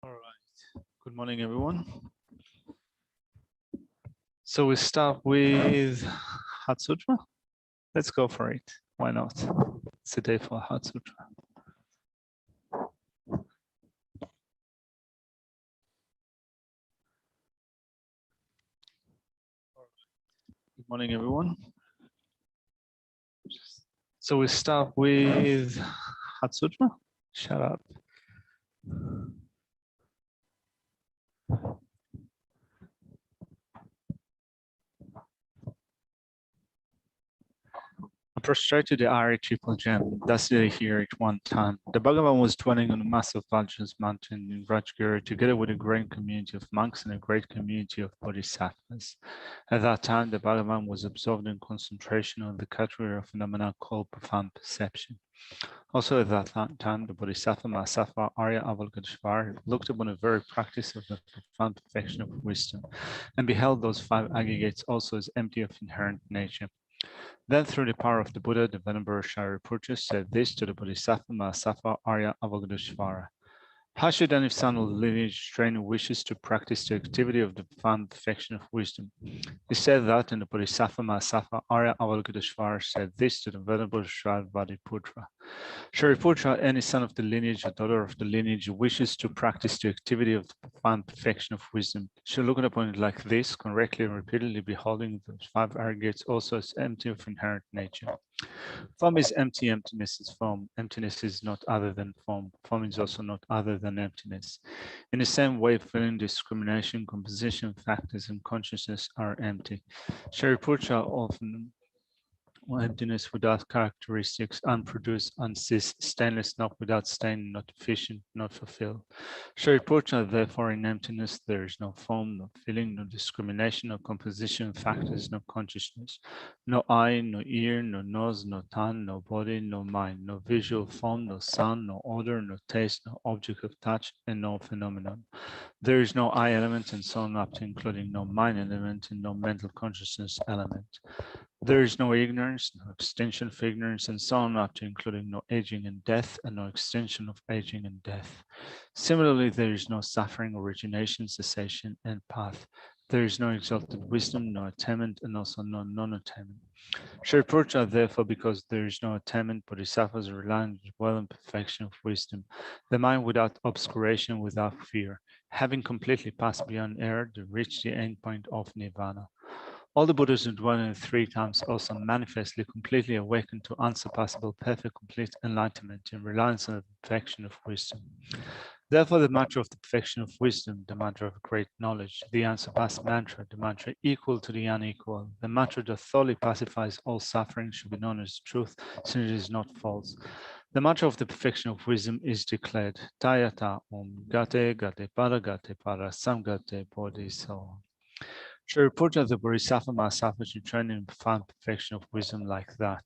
All right. Good morning, everyone. So we start with Heart Sutra. Let's go for it. Why not? It's a day for Heart Sutra. Good morning, everyone. So we start with Heart Sutra. Shut up. Prostrate to the Ari triple gem, thus did I hear it one time. The Bhagavan was dwelling on a massive Vajra's mountain in Rajgiri, together with a great community of monks and a great community of bodhisattvas. At that time, the Bhagavan was absorbed in concentration on the category of phenomena called profound perception. Also at that time, the Bodhisattva Mahasattva Arya Avalokiteshvara looked upon the very practice of the profound perfection of wisdom and beheld those five aggregates also as empty of inherent nature. Then through the power of the Buddha, the Venerable Shariputra said this to the Bodhisattva Mahasattva Arya Avalokiteshvara. How should any son of the lineage strain who wishes to practice the activity of the profound perfection of wisdom? He said that, and the Bodhisattva Mahasattva Arya Avalokiteshvara said this to the Venerable Shariputra. Shariputra, any son of the lineage or daughter of the lineage who wishes to practice the activity of the profound perfection of wisdom should look upon it like this, correctly and repeatedly beholding the five aggregates also as empty of inherent nature. Form is empty, emptiness is form. Emptiness is not other than form. Form is also not other than emptiness. In the same way, feeling, discrimination, composition, factors, and consciousness are empty. Shariputra often emptiness without characteristics, unproduced, unceased, stainless, not without stain, not deficient, not fulfilled. Shariputra, therefore, in emptiness, there is no form, no feeling, no discrimination, no composition, factors, no consciousness, no eye, no ear, no nose, no tongue, no body, no mind, no visual form, no sound, no odor, no taste, no object of touch, and no phenomenon. There is no I element and so on up to including no mind element and no mental consciousness element. There is no ignorance, no extension of ignorance, and so on up to including no aging and death, and no extension of aging and death. Similarly, there is no suffering, origination, cessation, and path. There is no exalted wisdom, no attainment, and also no non-attainment. Shariputra, therefore, because there is no attainment, bodhisattvas rely on the well and perfection of wisdom, the mind without obscuration, without fear. Having completely passed beyond error, they reach the end point of nirvana. All the Buddhas who dwell in 3 times also manifestly completely awakened to unsurpassable, perfect, complete enlightenment in reliance on the perfection of wisdom. Therefore, the mantra of the perfection of wisdom, the mantra of great knowledge, the unsurpassed mantra, the mantra equal to the unequal, the mantra that thoroughly pacifies all suffering should be known as truth, since it is not false. The mantra of the perfection of wisdom is declared, Tayata Om Gate Gate Para Gate Para Samgate Bodhisattva. Shariputra, the Bodhisattva Mahasattva, should train in profound perfection of wisdom like that.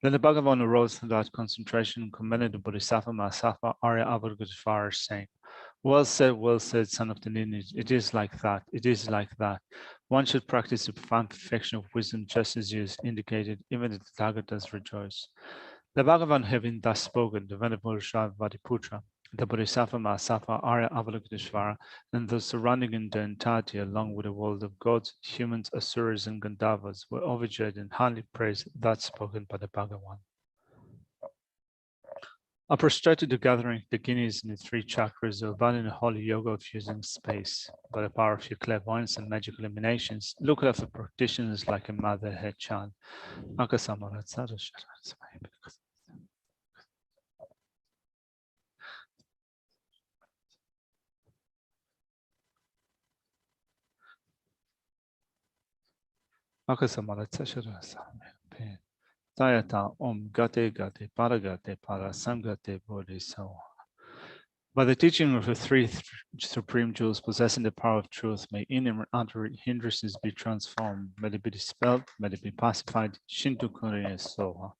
Then the Bhagavan arose from that concentration and commended the Bodhisattva Mahasattva Arya Avalokiteshvara, saying, well said, son of the lineage, it is like that, it is like that. One should practice the profound perfection of wisdom just as you indicated, even the Tathagatas rejoice. The Bhagavan, having thus spoken, the Venerable Shariputra, the Bodhisattva Mahasattva Arya Avalokiteshvara, and those surrounding in their entirety, along with the world of gods, humans, asuras, and Gandharvas, were overjoyed and highly praised that spoken by the Bhagavan. I prostrated the gathering beginnings in the 3 chakras of abiding the holy yoga of using space. By the power of your clairvoyance and magical emanations, look after practitioners like a mother head child. Tayata Om Gate Gate Para Gate Para Samgate Bodhisattva. By the teaching of the 3 supreme jewels possessing the power of truth, may inner and outer hindrances be transformed, may they be dispelled, may they be pacified. Shinto Kuriya Soha.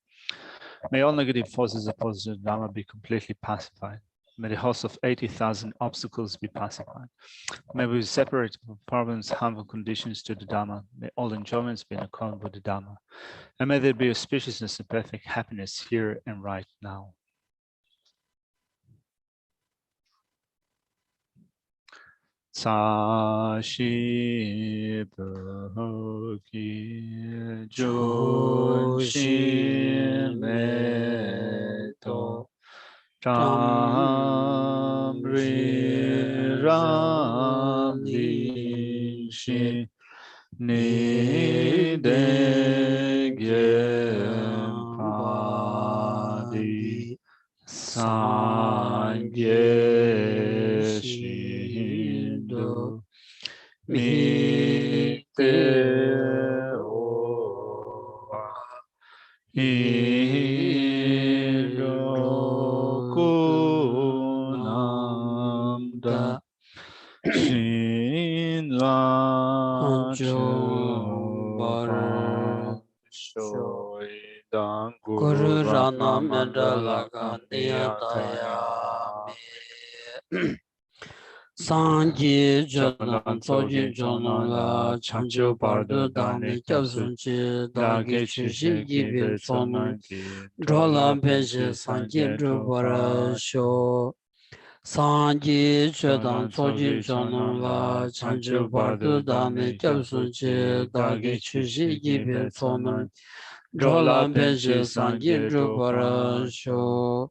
May all negative forces opposed to the Dharma be completely pacified. May the host of 80,000 obstacles be pacified. May we separate from problems, harmful conditions to the Dharma. May all enjoyments be in accord with the Dharma. And may there be auspiciousness and perfect happiness here and right now. Sashi Bhogi Junshi Meto Tamri Ramli Shi Nidegyen Padi Sangye Shindu Mikte Owa Hirokunamda Shinla Chupa Shoidang Guru Rana Mandala Gandhiyataya Sanji Jodan Soji Jonala Chanchu Bardu Dani Kyabsunchi Dagi Chushi Yibi Sonu Drola Peshi Sanji Drupara Sho Sanji Jodan Soji Jonala Chanchu Bardu Dani Kyabsunchi Dagi Chushi Yibi Sonu Drola Peshi Sanji Drupara Sho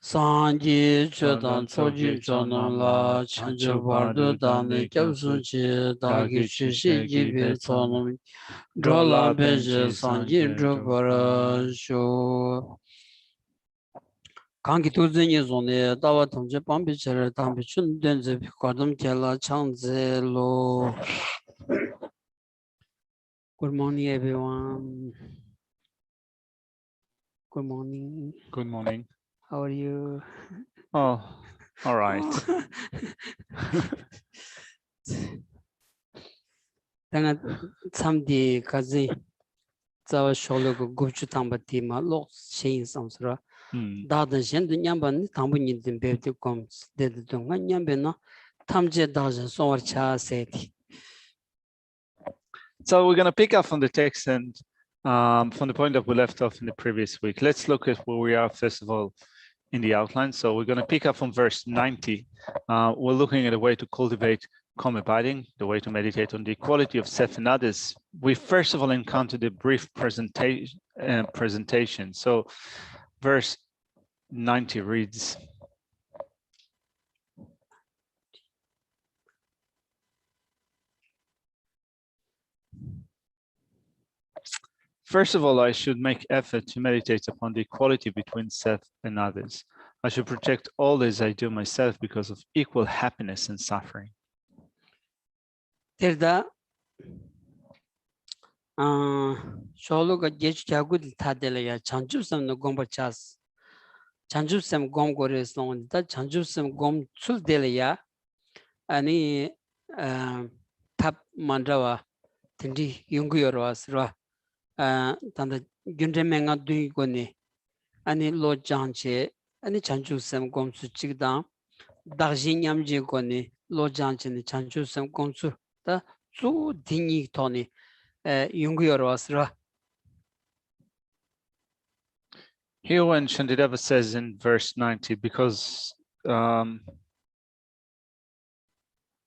Sanji Chodan Soji Jonala Chanchu Bardu Dani Kyabsunchi Dagi Chushi Yibi Sonum Drola Peshi Sanji Drupara Sho Kanki Tuzinyi Zoni Dawa Tongche Pambi Chere Tambi Chun Denze Pikwadam Kela Changze Lo. Good morning, everyone. Good morning. Good morning. How are you? Oh, all right. Tanga samdi kazi zawa sholo go gupchu tamba ti ma lo shein samsra dadan shen du nyamba ni tambu ni din bevdi kom de de nga nyambe na tamje dajan sonwar cha seti. So we're going to pick up from the text and from the point that we left off in the previous week. Let's look at where we are first of all in the outline. So we're going to pick up from verse 90. We're looking at a way to cultivate calm abiding, the way to meditate on the equality of self and others. We first of all encountered a brief presentation. So verse 90 reads, first of all, I should make effort to meditate upon the equality between self and others. I should protect all as I do myself because of equal happiness and suffering. Terda sholo ga gech chagud tadele ya chanju sam no gomba chas. Chanju sam gom gore song da chanju sam gom chul dele ya ani tap mandrawa tindi yungu yorwa sra tanda gyunde menga dui gone ani lo janche ani chanju sam gom su chigda dagjin yamje gone lo janche ni chanju sam gom su da zu dingi toni yungu yorwa sra. Here when Shantideva says in verse 90, because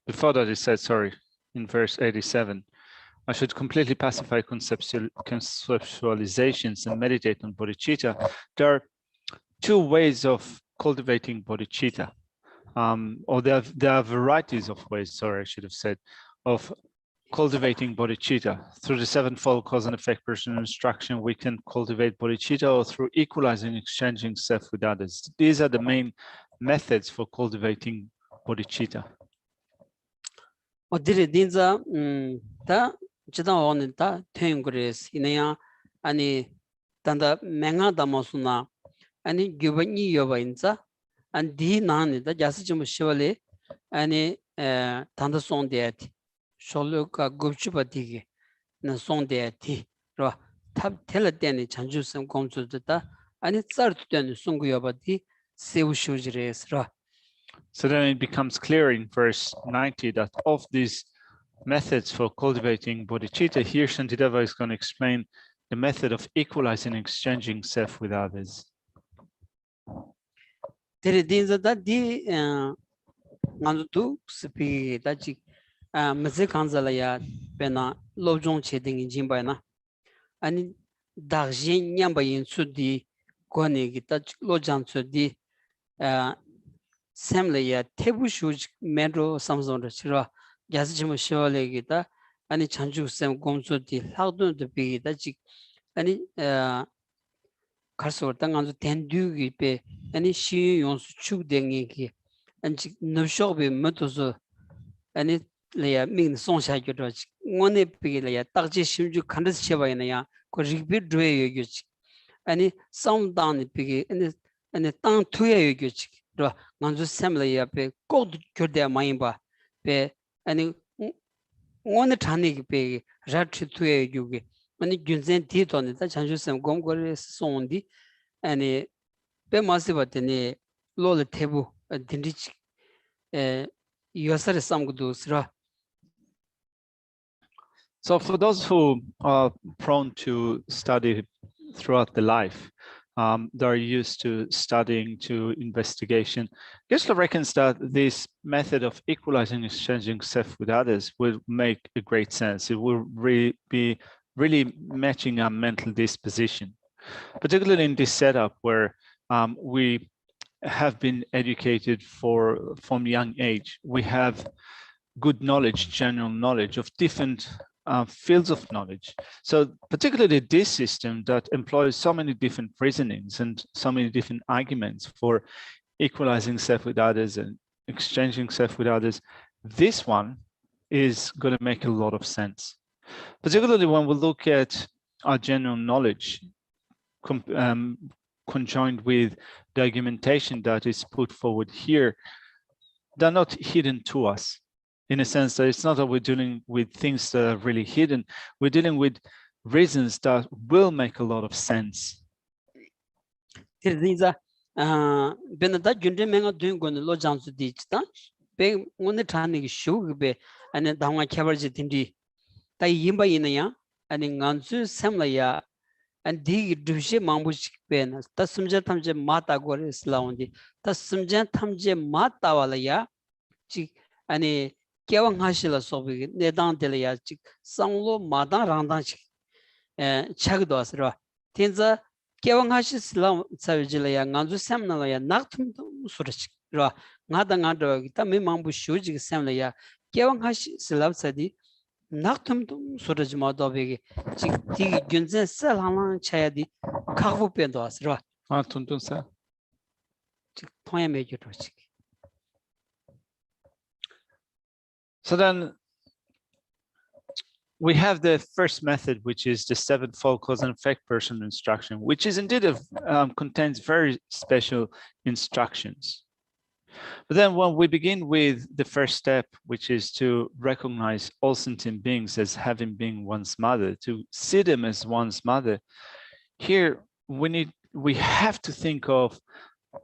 before that he said, sorry, in verse 87, I should completely pacify conceptualizations and meditate on bodhicitta. There are two ways of cultivating bodhicitta, or there are varieties of ways, sorry, I should have said, of cultivating bodhicitta. Through the sevenfold cause and effect personal instruction, we can cultivate bodhicitta, or through equalizing, exchanging self with others. These are the main methods for cultivating bodhicitta. 어디를 딘자 다 지당 오는 다 퇴행그레스 이내야 아니 단다 맹하다 모스나 아니 규번이 여바인자 안 디나니다 자스 좀 쉬월에 아니 단다 송데티 솔로가 급주바디게 나 송데티 로 탑 텔레데니 잔주성 공주다 아니 썰트데니 송구 여바디 세우쇼지레스라. So then it becomes clear in verse 90 that of these methods for cultivating bodhicitta, here Shantideva is going to explain the method of equalizing and exchanging self with others. nganzu tu speak da chi maze kanzala ya pena lobjong che ding jimba na ani darjin nyamba yin su di kone gi ta lojang su di semle ya tebu shuj metro samsung ro chira gas jim shole gi ta ani chanju sem gomsu di lagdun de bi da chi ani karso ta nganzu tendu gi pe ani shi yon su chuk dengi gi ani no shog be motoso ani leya min song sha gyo ro ngone bi leya takji shimju khandas cheba ina ya ko rigbi dwe yo gyo chi ani som dan bi ani tang tuye yo gyo chi ro nganzu sem leya pe ko gyo de mai ba pe ani ngone thani gi pe rat tuye yo gyo ge ani gyunzen di to ne ta chanju sem gom go re song di ani pe masiba tene lo le tebu dindi chi yosare samgudu sra. So for those who are prone to study throughout the life, they're used to studying, to investigation. Geshe reckons that this method of equalizing, exchanging self with others will make a great sense. It will be really matching our mental disposition, particularly in this setup where we have been educated from young age. We have good knowledge, general knowledge of different fields of knowledge. So particularly this system that employs so many different reasonings and so many different arguments for equalizing self with others and exchanging self with others, this one is going to make a lot of sense. Particularly when we look at our general knowledge conjoined with the argumentation that is put forward here, they're not hidden to us. In a sense that it's not that we're dealing with things that are really hidden. We're dealing with reasons that will make a lot of sense. Benada Junde Menga doing on the Lojans ditch, Beg one the Tani Shug be and then Dama Cabarji Tindi. Tai Yimba Inaya and in Gansu Samlaya and Dig Dushe Mambush Ben, Tasumja Tamje Mata Goris Laundi, Tasumja Tamje Mata Walaya, and Kevang Hashila Sobi, Nedan Delia, Sanglo, Madan Randan Chagdosra. Tinza Kevang Hashis Lam Savijilaya, Nanzu Samnalaya, Naktum Surich, Nadangado, Tami Mambu Shuji Samlaya, Kevang Hashis Lav Sadi, Naktum Suraj Modovi, Tig Gunzen Salan Chayadi, Kavu Pendosra. Tuntunsa. Toya Major Tochik. So then we have the first method, which is the sevenfold cause and effect personal instruction, which is indeed contains very special instructions. But then when we begin with the first step, which is to recognize all sentient beings as having been one's mother, to see them as one's mother, here we have to think of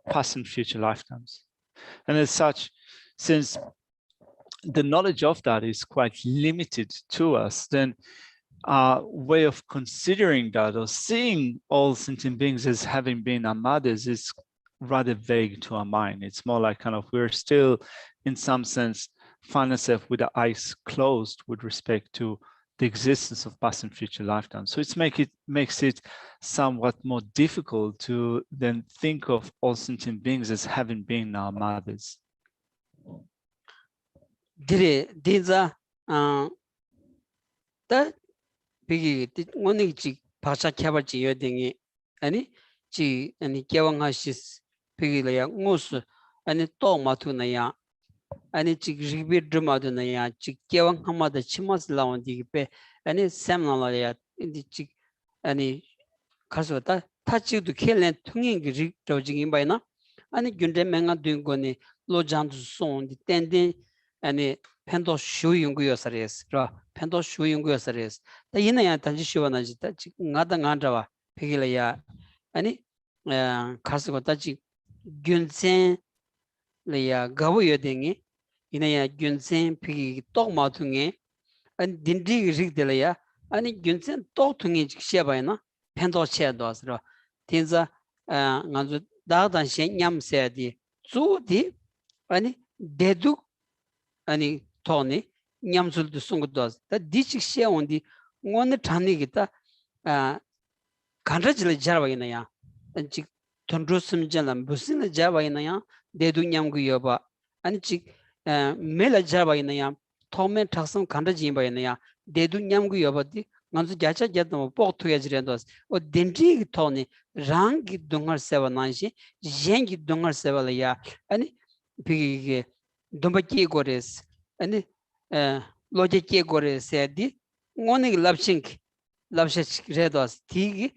past and future lifetimes. And as such, since the knowledge of that is quite limited to us, then our way of considering that or seeing all sentient beings as having been our mothers is rather vague to our mind. It's more like kind of we're still, in some sense, find ourselves with our eyes closed with respect to the existence of past and future lifetimes. So makes it somewhat more difficult to then think of all sentient beings as having been our mothers. Dire Diza that big one Pasha Cabachi Yoding any G and Kevang Hashis Pigilaya Mus and Toma Tunaya and it's Ribi Drumadunaya, Kevang Hama the Chimas Lawn Dipe and it's Samnalaya in the chick and Kasota touch you to kill and tunging dodging in by now and Gunde Manga doing gone Lojan song the tending and Pendo showing yourselves, Pendo showing yourselves. The Inaya Tajishivanaji, Nadangandava, Pigilaya, any Kasikotachi, Gunsen, Lea Gavu Dingi, Inaya Gunsen, Pig, Togmatungi, and Dindi Rigdelaya, and Gunsen Totungi Shabana, Pendo Shadows, Tinza Nanzu Dadan Shen Yam said, Zudi, and 대두 아니 토니 냠술도 송고도 다 디직시에 온디 오늘 잔이기다 아 간라질 자바이나야 즉 돈로스임잖아 무슨 자바이나야 대두 냠고 여봐 아니 즉 메라 자바이나야 토메 탁섬 간라지 바이나야 대두 냠고 여봐디 먼저 자차 자도 포토야지랜도스 어 덴지 토니 랑기 동을 세바나시 젠기 동을 세발이야 아니 비게 dombachi gores ani logic gores sedi ngone lapchink lapshach redos tigi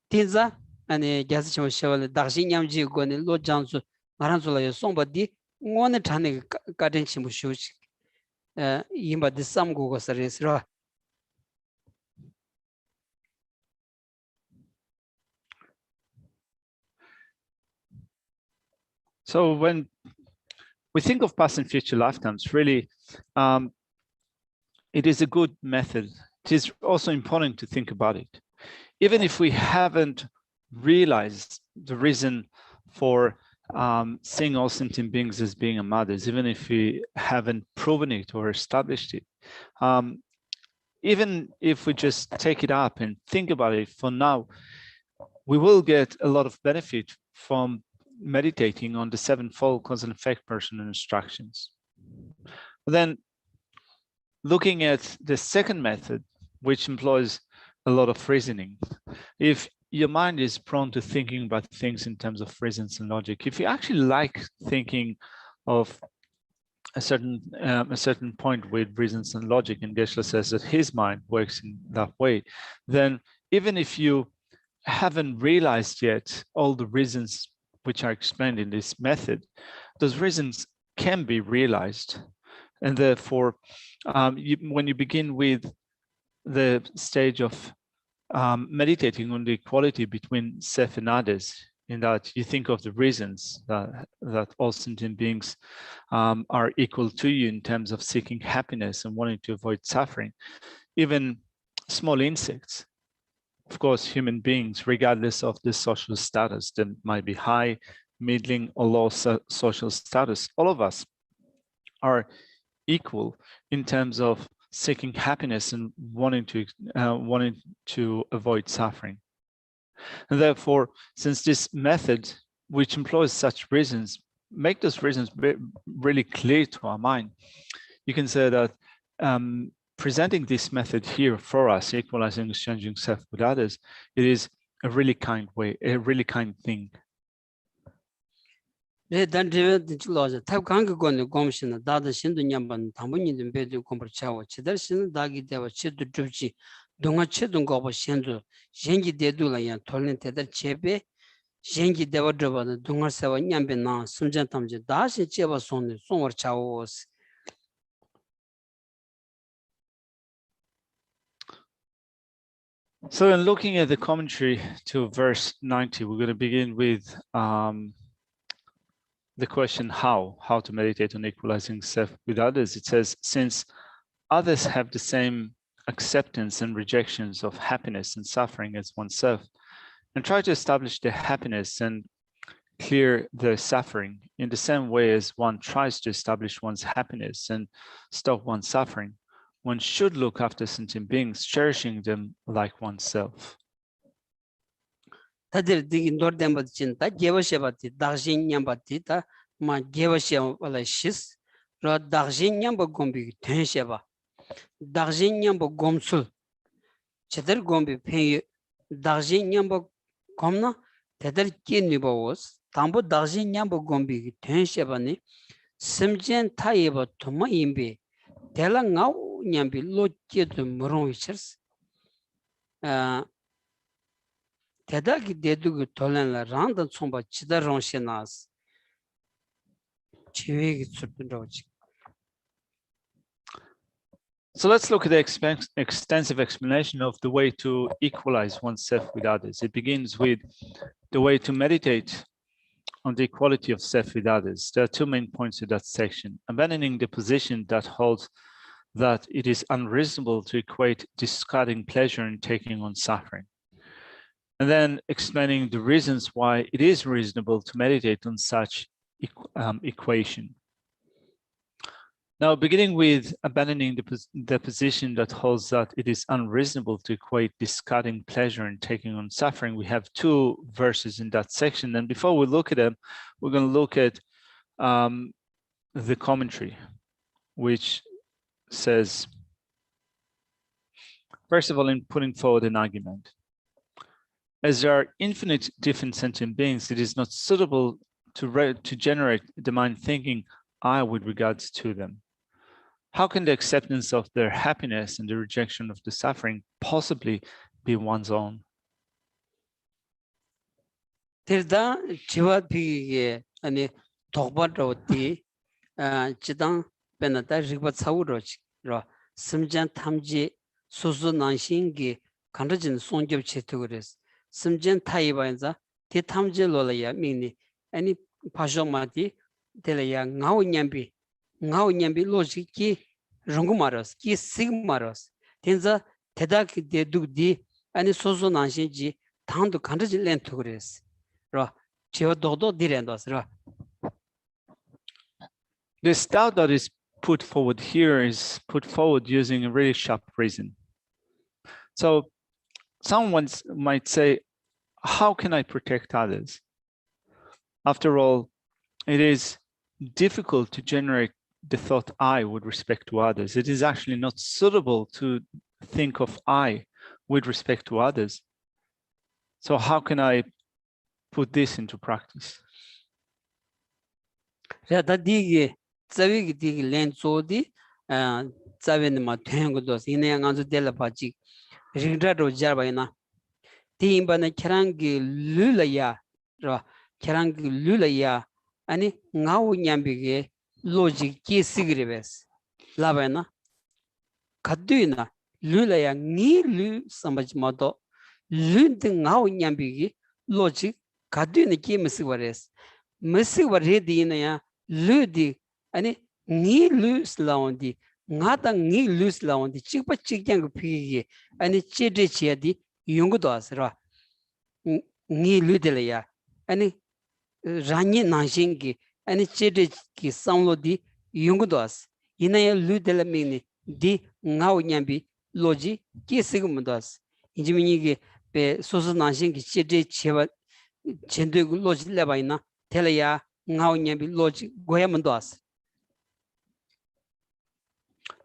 tinza ani gas chimo shawal dagshin yamji gone lo jansu maranzula yo sombadi ngone thane kaden chimo shuch yimba disam go sares ro. So when we think of past and future lifetimes, really, it is a good method. It is also important to think about it. Even if we haven't realized the reason for seeing all sentient beings as being a mothers, even if we haven't proven it or established it, even if we just take it up and think about it for now, we will get a lot of benefit from meditating on the sevenfold cause and effect personal instructions. But then looking at the second method, which employs a lot of reasoning, if your mind is prone to thinking about things in terms of reasons and logic, if you actually like thinking of a certain point with reasons and logic, and Geshe says that his mind works in that way, then even if you haven't realized yet all the reasons which are explained in this method, those reasons can be realized. And therefore, when you begin with the stage of meditating on the equality between self and others, in that you think of the reasons that all sentient beings are equal to you in terms of seeking happiness and wanting to avoid suffering, even small insects, of course, human beings, regardless of the social status, that might be high, middling, or low social status, all of us are equal in terms of seeking happiness and wanting to avoid suffering. And therefore, since this method, which employs such reasons, make those reasons really clear to our mind, you can say that presenting this method here for us, equalizing, exchanging self with others, it is a really kind way, a really kind thing. So in looking at the commentary to verse 90, we're going to begin with the question how to meditate on equalizing self with others. It says, since others have the same acceptance and rejections of happiness and suffering as oneself, and try to establish their happiness and clear their suffering in the same way as one tries to establish one's happiness and stop one's suffering, one should look after sentient beings, cherishing them like oneself. 다들 되게 노래된 것 진다 개버셔봤지 다신냠봤지다 마 개버셔발시스 로 다신냠바 곰비 텐셔바 다신냠바 곰술 제대로 곰비 페 다신냠바 곰나 대들 끼니버스 담보 다신냠바 곰비 텐셔바니 심젠 타이버 토마 임비 대랑아우 냠비 로께도 무롱이처스 대다기 대두고 돌란라 란다 총바 치다 롱시나스 지위기 출근로지. So let's look at the extensive explanation of the way to equalize oneself with others. It begins with the way to meditate on the equality of self with others. There are two main points in that section: abandoning the position that holds that it is unreasonable to equate discarding pleasure and taking on suffering. And then explaining the reasons why it is reasonable to meditate on such equation. Now, beginning with abandoning the position that holds that it is unreasonable to equate discarding pleasure and taking on suffering, we have two verses in that section. And before we look at them, we're going to look at the commentary, which says, first of all, in putting forward an argument, as there are infinite different sentient beings, it is not suitable to generate the mind thinking I with regards to them. How can the acceptance of their happiness and the rejection of the suffering possibly be one's own? Tirda chiwa pigi ani tokpa roti chidang penata rikpa tsawu ro simjan tamji susu nanshingi kandrajin songyab chetugures simjan taiba yanza ti tamji lola ya mingni ani pashomati tela ya ngao nyambi loji ki rungumaros ki sigmaros tenza tedaki de dugdi ani susu nanshingi tangdu kandrajin lentugures. This doubt that is put forward here is put forward using a really sharp reason. So someone might say, how can I protect others? After all, it is difficult to generate the thought I with respect to others. It is actually not suitable to think of I with respect to others. So how can I put this into practice? Ani ngau nyambige logic ki sigrives labana kaduina lulaya ni lu samajmato lund ngau nyambige logic kaduina ki mesivares mesivare dina ya ludi ani ni lu slaundi ngata ni lu slaundi chikpa chikyang pigi ani chede chiadi yungdo asra ni ludelaya ani Rani Nanshingi and Chede ki Samlodi Yungudas. Inaya Ludelamini di Ngao Nyambi Logi ki Sigmundas. Injimini be Sosu Nanshingi Chede Cheva Chendu Logi Lebaina Telea Ngao Nyambi Logi Goyamundas.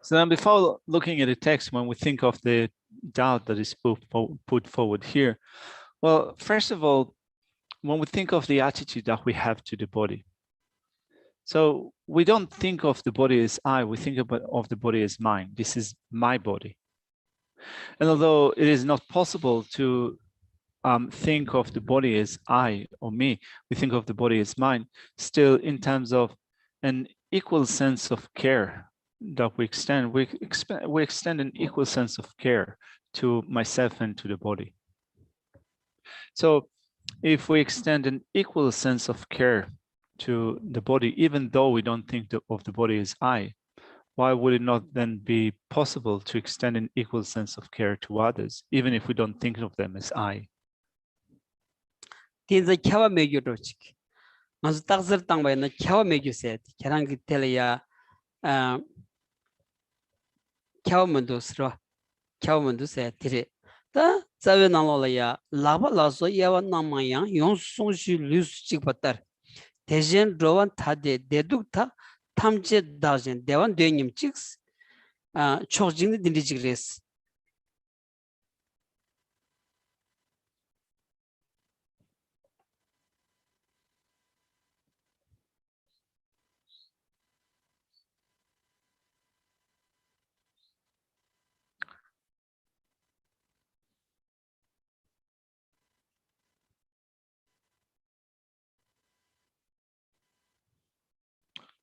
So then before looking at the text, when we think of the doubt that is put forward here, well, first of all, when we think of the attitude that we have to the body, so we don't think of the body as I, we think of the body as mine. This is my body. And although it is not possible to think of the body as I or me, we think of the body as mine, still in terms of an equal sense of care that we extend an equal sense of care to myself and to the body. So if we extend an equal sense of care to the body, even though we don't think of the body as I, why would it not then be possible to extend an equal sense of care to others, even if we don't think of them as I? Ta zawe nalola ya laba laso yawa namayang yung songshi lus chikpatar tejen rowan tade deduk ta tamche dajen dewan denyam chiks chokjingni dindi chikres.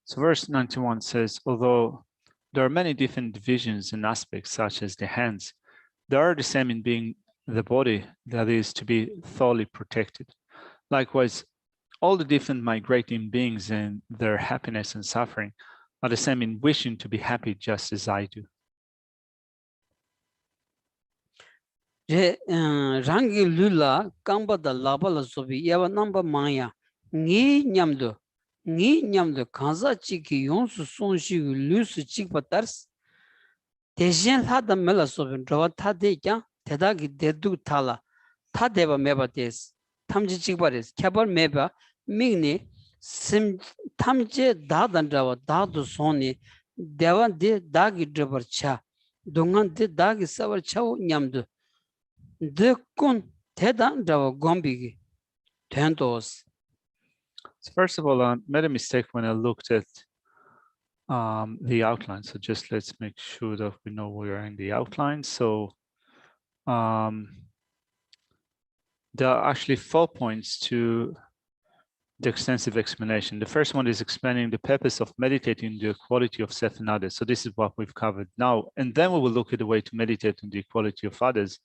So verse 91 says, although there are many different divisions and aspects, such as the hands, they are the same in being the body that is to be thoroughly protected. Likewise, all the different migrating beings and their happiness and suffering are the same in wishing to be happy just as I do. Rangi lula kamba da laba la sobi yawa namba maya ngi nyamdo Ni nyamdo kanza chiki yonsu sonshi lusu chikpa tars. Dejen hada mela sobin rawa tade kya tedagi dedu tala. Tadeba meba des. Tamji chikpa des. Kyabar meba mingni sim tamje dadan rawa dadu soni dewan de dagi drabar cha. Dungan de dagi sabar chaw nyamdo. De kun tedan rawa gombigi. Tendos. So first of all, I made a mistake when I looked at the outline. So just let's make sure that we know we are in the outline. So there are actually 4 points to the extensive explanation. The first one is explaining the purpose of meditating the equality of self and others. So this is what we've covered now. And then we will look at the way to meditate on the equality of others,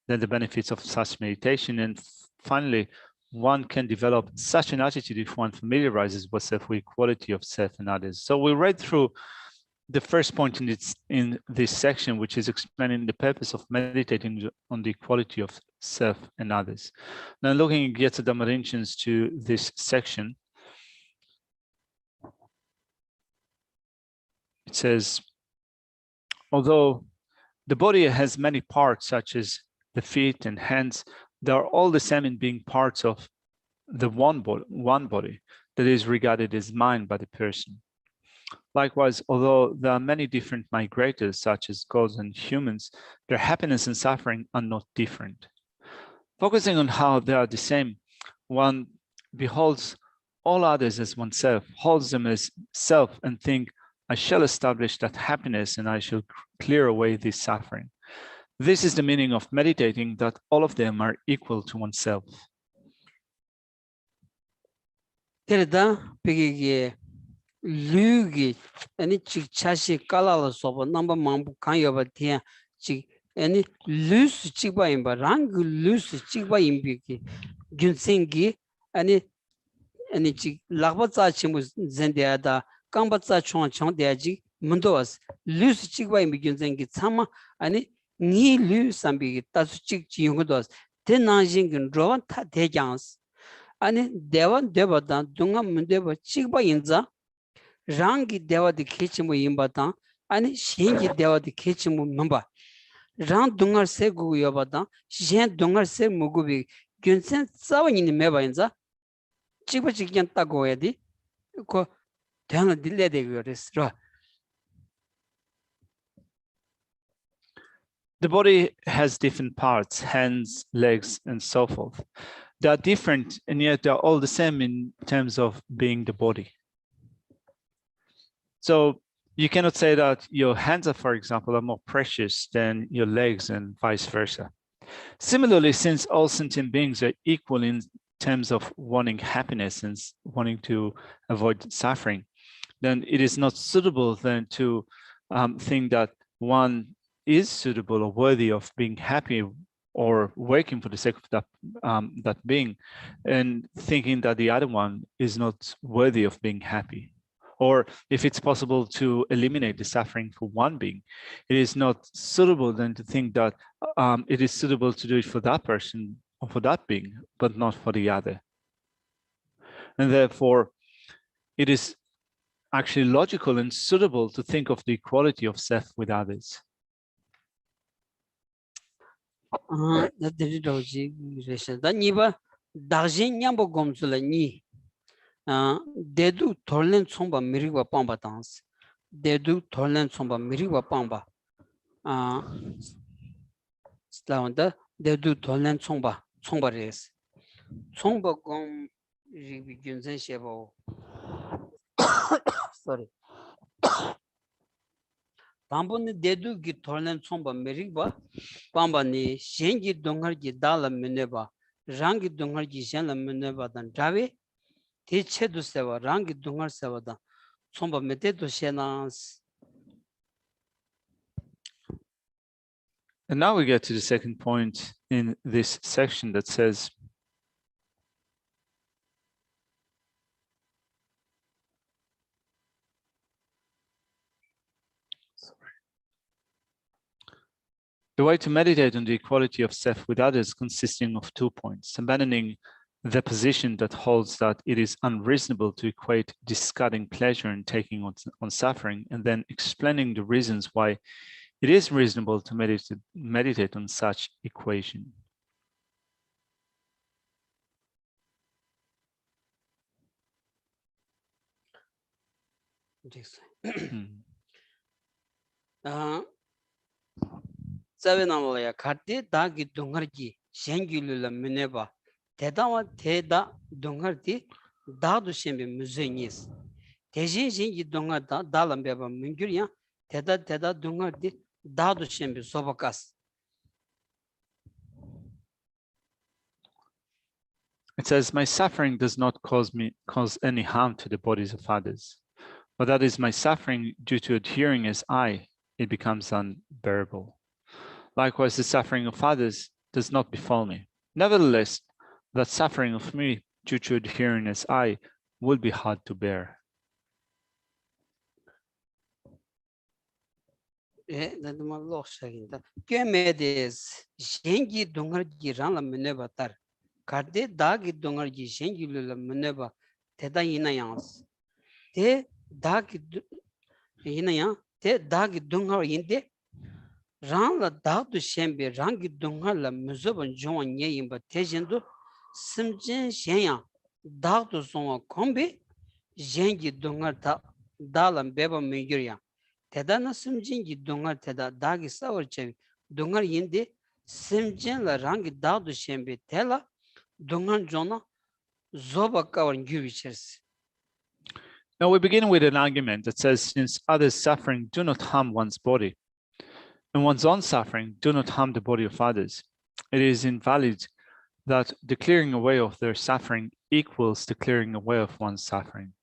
then the benefits of such meditation. And finally, one can develop such an attitude if one familiarizes oneself with equality of self and others. So we read through the first point in this section, which is explaining the purpose of meditating on the equality of self and others. Now looking at the dimensions to this section, it says, although the body has many parts, such as the feet and hands, they are all the same in being parts of the one body that is regarded as mind by the person. Likewise, although there are many different migrators, such as gods and humans, their happiness and suffering are not different. Focusing on how they are the same, one beholds all others as oneself, holds them as self, and think, I shall establish that happiness and I shall clear away this suffering. This is the meaning of meditating, that all of them are equal to oneself. Lugi any chik chashi kalala soba number mambu kanyoba tia chik any loose chikba imba rang loose chikba imbiki gunsengi any chik lagbatsa chimu zendeada kambatsa chong deaji mundoas loose chikba imbi gunsengi tsama any ni lu sambi tasu chik chiyungodos tenanjing rowan ta dejans any devan debadan dunga mundeba chikba inza Rangi dewa di kechimu imbatan, ani shengi dewa di kechimu mamba. Rang dungar se gugu yobatan, shen dungar se mugubi, gyunsen tsawa nini meba inza, chikpa chikyan tago yadi, ko dhana dile de yores. The body has different parts, hands, legs, and so forth. They are different, and yet they're all the same in terms of being the body. So you cannot say that your hands, for example, are more precious than your legs and vice versa. Similarly, since all sentient beings are equal in terms of wanting happiness and wanting to avoid suffering, then it is not suitable then to think that one is suitable or worthy of being happy or working for the sake of that being, and thinking that the other one is not worthy of being happy. Or if it's possible to eliminate the suffering for one being, it is not suitable then to think that it is suitable to do it for that person or for that being, but not for the other. And therefore, it is actually logical and suitable to think of the equality of self with others. Dedu torlen somba mirigwa pamba dance. Dedu torlen somba mirigwa pamba. Slavanda dedu torlen somba res. Somba gom ribi gyunzen shebo. Sorry. Tamboni dedu gi torlen somba mirigwa pamba ni shengi dongar gi dala muneba. Rangi dongar gi shenla muneba dan drawe. Techedu seva rangi dungar seva da somba metedu shenas. And now we get to the second point in this section that says, the way to meditate on the equality of self with others consisting of 2 points: abandoning the position that holds that it is unreasonable to equate discarding pleasure and taking on suffering, and then explaining the reasons why it is reasonable to meditate on such equation. Savenamaya Karte Dagi Dungarji, Shangulula Muneba, Tedawa Teda Dungardi, Dadu Shembe Muzenis. Tejin Shingi Dungada, Dalambeba Munguria, Teda Dungardi, Dadu Shembe Sobakas. It says, my suffering does not cause any harm to the bodies of others, but that is my suffering due to adhering as I, it becomes unbearable. Likewise, the suffering of others does not befall me. Nevertheless, that suffering of me due to adhering as I will be hard to bear. Karde dagi dongarji shengilula muneba teda inayans. Te dagi inayang, te dagi dongar yinde rang la dagdu shembe rangi dongar la muzoban jonga nye yimba tejendo simjin shenyang dagdu zonga kombe jengi dongar dalam beba mingirya. Teda na simjin gi dongar teda dagi sawar chevi dongar yinde simjin la rangi dagdu shembe tela Now we begin with an argument that says, since others' suffering do not harm one's body, and one's own suffering do not harm the body of others, it is invalid that the clearing away of their suffering equals the clearing away of one's suffering.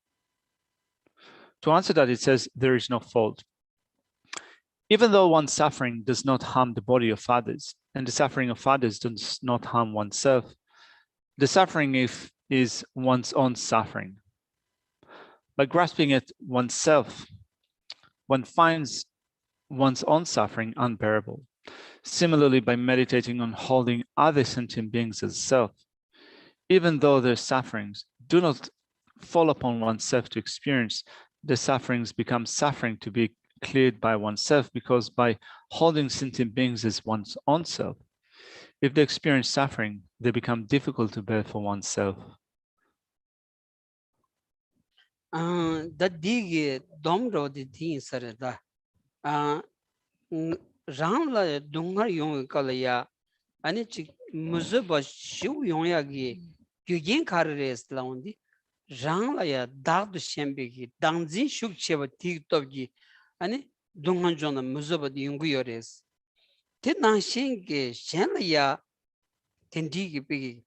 To answer that, it says there is no fault. Even though one's suffering does not harm the body of others, and the suffering of others does not harm oneself, the suffering is one's own suffering. By grasping at oneself, one finds one's own suffering unbearable. Similarly, by meditating on holding other sentient beings as self, even though their sufferings do not fall upon oneself to experience, the sufferings become suffering to be cleared by oneself, because by holding sentient beings as one's own self, if they experience suffering, they become difficult to bear for oneself. The digi domro di tin sarada. Rangla dungar yung kalaya. Ani chik muzuba shu yung yagi. Gyugin karares laundi. Rangla ya dagdu shembeki. Dangzin shuk cheba tiktobgi. Ani dungan jona muzuba di yungu yores. Te nangshingi shenla ya tendigi pigi.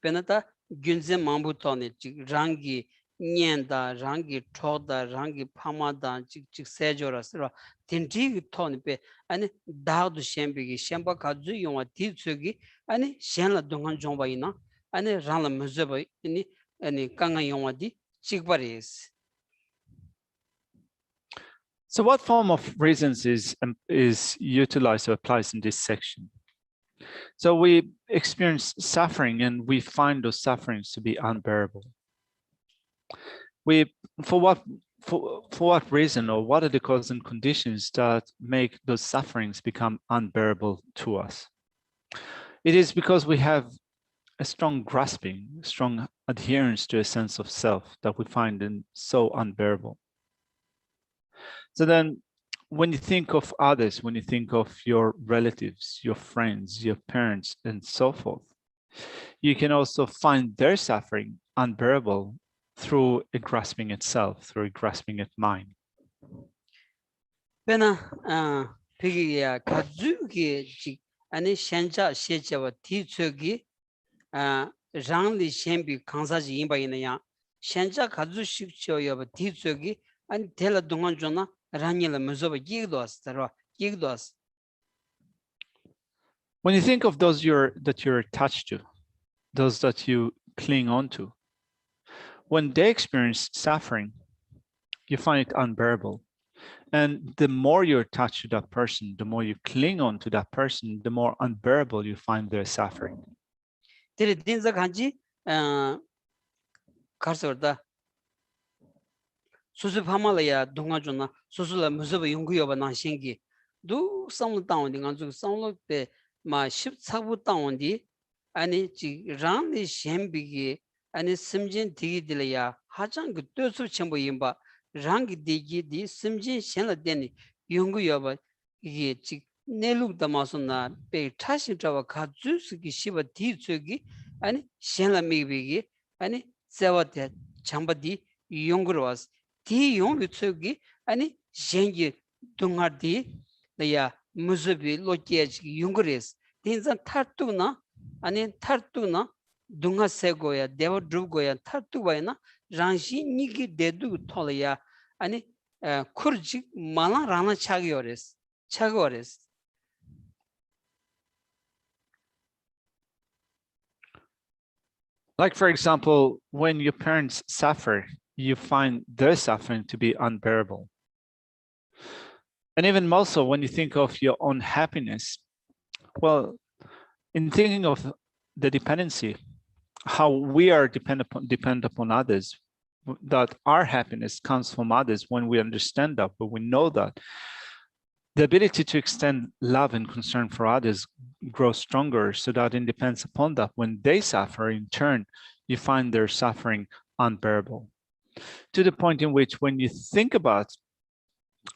Penata gyunze mambu toni chik rangi nyenda, rangi choda, rangi pamada, chik sejora sira tendigi toni pe ani dagdu shembegi shemba kadzu yongwa ti tsugi ani shenla dungan jomba ina ani rangla muzeba ani kanga yongwa di chikbaris. So what form of reasons is utilized or applies in this section? So we experience suffering and we find those sufferings to be unbearable. For what reason, or what are the causes and conditions that make those sufferings become unbearable to us? It is because we have a strong grasping, strong adherence to a sense of self that we find them so unbearable. So then when you think of others, when you think of your relatives, your friends, your parents, and so forth, you can also find their suffering unbearable through a grasping at self, through a grasping at mind. Pena pigi ya kazuki ani shenja shechewa ti tsugi rangli shenbi kansaji inba ina ya shenja kazu shikcho yaba ti tsugi ani tela dungan jona rangila muzoba yigdoas tarwa yigdoas. When you think of those that you're attached to, those that you cling on to, when they experience suffering, you find it unbearable. And the more you're attached to that person, the more you cling on to that person, the more unbearable you find their suffering. Tiri dinza kanji karsorda susu pamalaya dunga juna susula musuba yungu yoba na shingi du samlo tawndi nganzu samlo pe ma ship sabu tawndi ani ji rangni shembigi ani simjin digi dilaya hajang tösu chenbo yimba rangi digi di simjin shenla deni yungu yoba 이게 지 내룩 담아서나 배 타신 자와 가주스기 시바 디츠기 아니 셴라미비기 아니 세와데 참바디 용그로스 디 용유츠기 아니 셴기 동아디 내야 무즈비 로키에지 용그레스 딘자 타투나 아니 타투나 동아 세고야 데버 드고야 타투바이나 란시 니기 데두 톨야 아니 쿠르지 마나 라나 차기요레스 차고레스 Like, for example, when your parents suffer, you find their suffering to be unbearable. And even more so when you think of your own happiness, well, in thinking of the dependency, how we are dependent upon others, that our happiness comes from others, when we understand that, but we know that, the ability to extend love and concern for others grows stronger, so that it depends upon that. When they suffer, in turn, you find their suffering unbearable. To the point in which, when you think about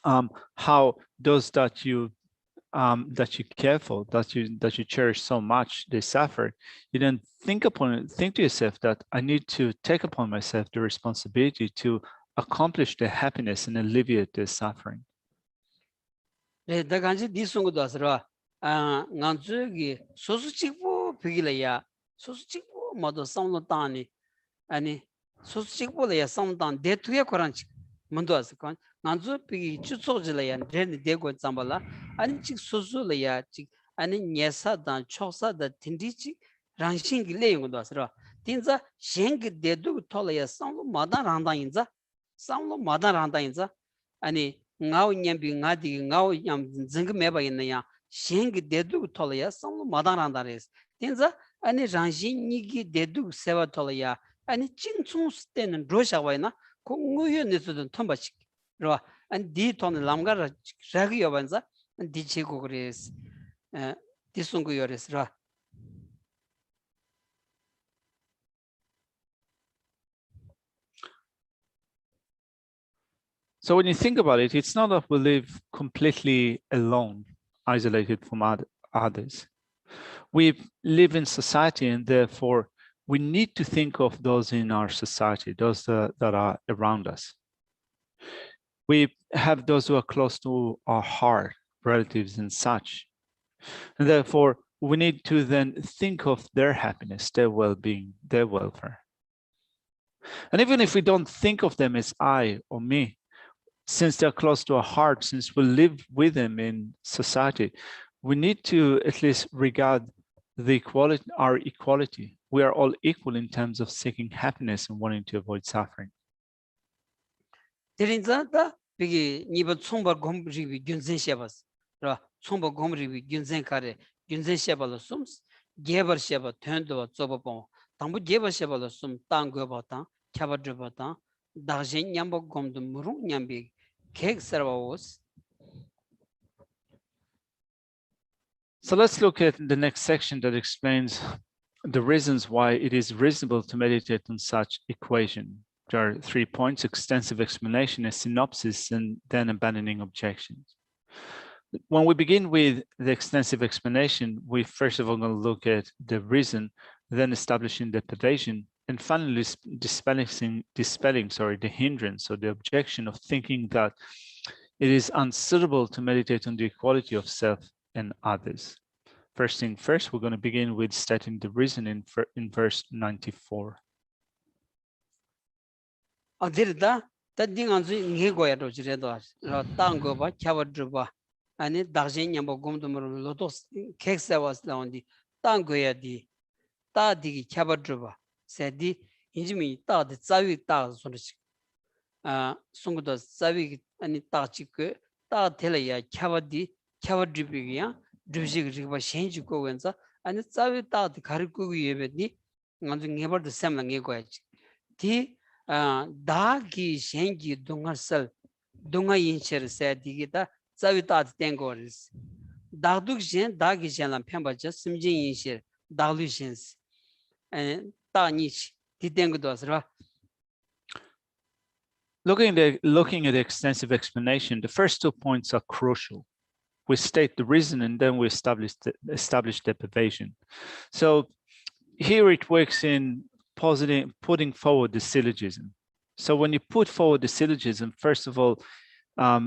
how those that you care for, that you cherish so much, they suffer, you then think to yourself that I need to take upon myself the responsibility to accomplish their happiness and alleviate their suffering. 다 간지 디송고도 하서라 nganzugi sosu chikpo pigila ya sosu chikpo modo samlo tani ani sosu chikpo la ya samlo tan de tuya koran chik mundu askan nganzu pigi chutsojila ya ren de go zambala ani chik sosu la ya chik ani nyesa dan choksa da tindi chik rangshin gi le yong do asra tinza sheng de du tola ya samlo madan randa inza samlo madan randa inza ani ngao nyambi ngadi ngao nyam zeng meba inya sheng dedu tolaya samlo madanrandares tinza ani ranji nigi dedu sewa tolaya ani chingchung stenen roshawaina ko nguyo nesudun tombachik ro ani di ton lamgar ragi yobanza di chego gres di sungu yores ro. So when you think about it, it's not that we live completely alone, isolated from others. We live in society, and therefore we need to think of those in our society, those that are around us. We have those who are close to our heart, relatives and such. And therefore, we need to then think of their happiness, their well-being, their welfare. And even if we don't think of them as I or me, since they're close to our heart, since we live with them in society, we need to at least regard our equality. We are all equal in terms of seeking happiness and wanting to avoid suffering. Bigi niba tsomba gomribi gyunzen shebas ra tsomba gomribi gyunzen kare gyunzen shebala sums gebar sheba tendo zoba pon tambu gebar shebala sum tango bata kyaba dribata dagjen nyamba gomdu murung nyambi kek servos. So let's look at the next section that explains the reasons why it is reasonable to meditate on such equation. There are 3 points: extensive explanation, a synopsis, and then abandoning objections. When we begin with the extensive explanation, we first of all going to look at the reason, then establishing the deprivation, and finally dispelling the hindrance or the objection of thinking that it is unsuitable to meditate on the equality of self and others. First thing first, we're going to begin with stating the reason in verse 94. Adirda tadinganzu ngegoya rojiredo ra tango ba kyawadruba ani dagjen nyamba gomdumur lodos keksewas laundi tangoya di ta digi kyawadruba sedi injimi ta de zawi ta sonchi sungudo zawi ani ta chikwe ta telaya kyawadi kyawadrubiya drujig rigba shenji ko wenza 아니 싸위다 가르고 예베니 먼저 네버도 샘랑 거야지 디 다기 생기 동아설 동아 인셔서 디기다 싸위다 된 거리스 다둑신 다기 전람 편바죠 심진 인셔 다루신스 다니치 디된 것도 알아 Looking at the extensive explanation, the first 2 points are crucial. We state the reason and then we establish deprivation. So here it works in putting forward the syllogism. So when you put forward the syllogism, first of all,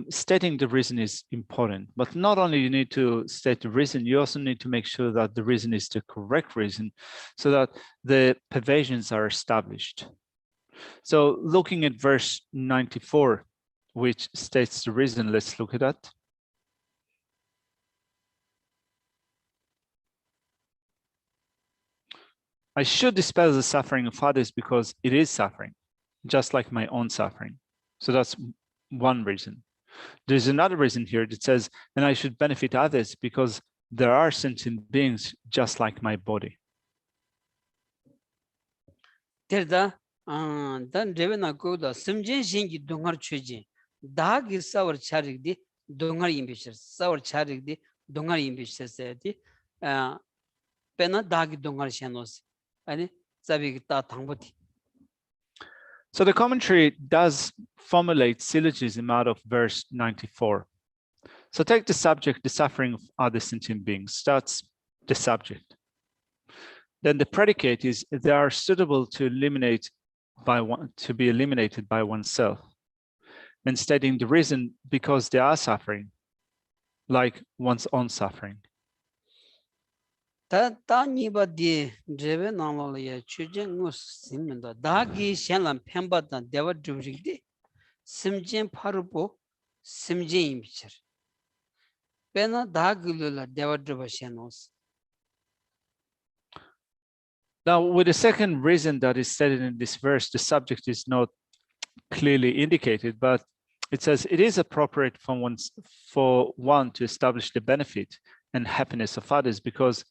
stating the reason is important, but not only you need to state the reason, you also need to make sure that the reason is the correct reason so that the pervasions are established. So looking at verse 94, which states the reason, let's look at that. I should dispel the suffering of others because it is suffering, just like my own suffering. So that's one reason. There's another reason here that says, and I should benefit others because there are sentient beings just like my body. 단 레베나 고다 심진 신기 동ар 추지 다기 사월 차릭디 동ar 임비셔 사월 차릭디 동ar 임비셔세디 페나 다기 동ar 샤노스 아니 자비기 다 당보티. So the commentary does formulate syllogism out of verse 94. So take the subject, the suffering of other sentient beings. That's the subject. Then the predicate is they are suitable to be eliminated by oneself, and stating the reason because they are suffering, like one's own suffering. 다니바디 제베 나말이야 추쟁고 심는다 다기 셴람 펜바다 데와 드브릭디 심진 파르보 심진 임비처 페나 다글라 데와 드바샤노스. Now, with the second reason that is stated in this verse, the subject is not clearly indicated, but it says it is appropriate for one to establish the benefit and happiness of others because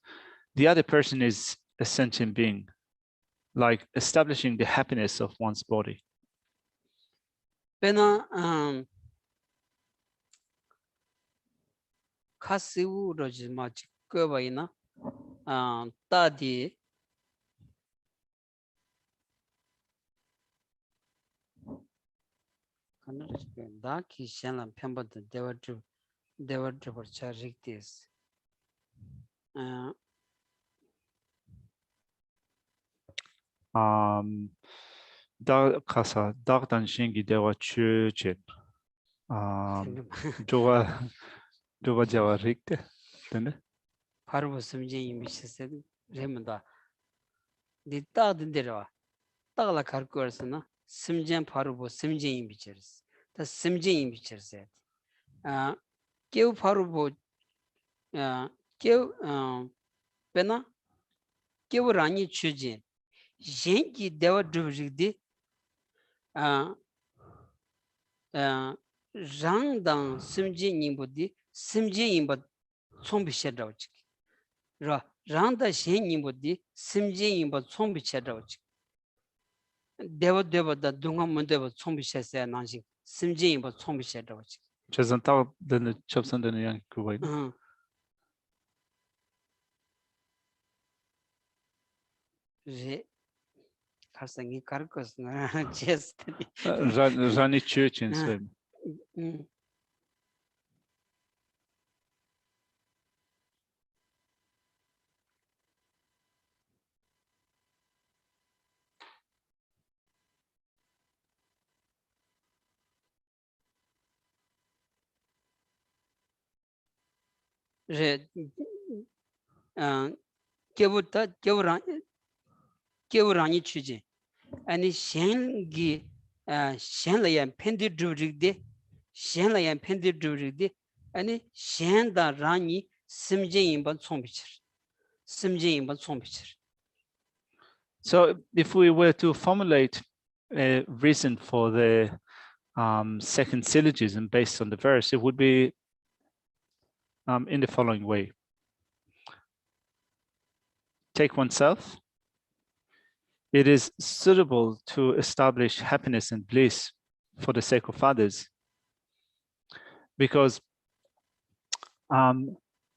the other person is a sentient being, like establishing the happiness of one's body. 페나 카시우로지 마치 거바이나 따디 다키 셴람 펜바다 데와드 버차 릭티스 다 가사 다단 신기 대화 추진 조가 자와 릭테 되네 바로 심진 임비셔세 레문다 디따든데라 따라 갈거스나 심진 바로 심진 임비셔스 다 심진 임비셔세 깨우 바로 깨우 페나 깨우라니 추진 젠기 데와 드브릭디 장당 심진 임보디 심진 임보 총비셔다오지 라 장다 신 임보디 심진 임보 총비셔다오지 데와데바다 동아문데바 총비셔세 나시 심진 임보 총비셔다오지 저선타 되는 접선되는 양 그거 제 가상이 가르코스나 제스트리 Rani Churchin swim. 깨우라니 취지 아니 셴기 셴라얀 펜디 드르릭데 셴라얀 펜디 드르릭데 아니 셴다 라니 심진인반 총비치 심진인반 총비치. So if we were to formulate a reason for the second syllogism based on the verse, it would be in the following way. take oneself, it is suitable to establish happiness and bliss for the sake of others, because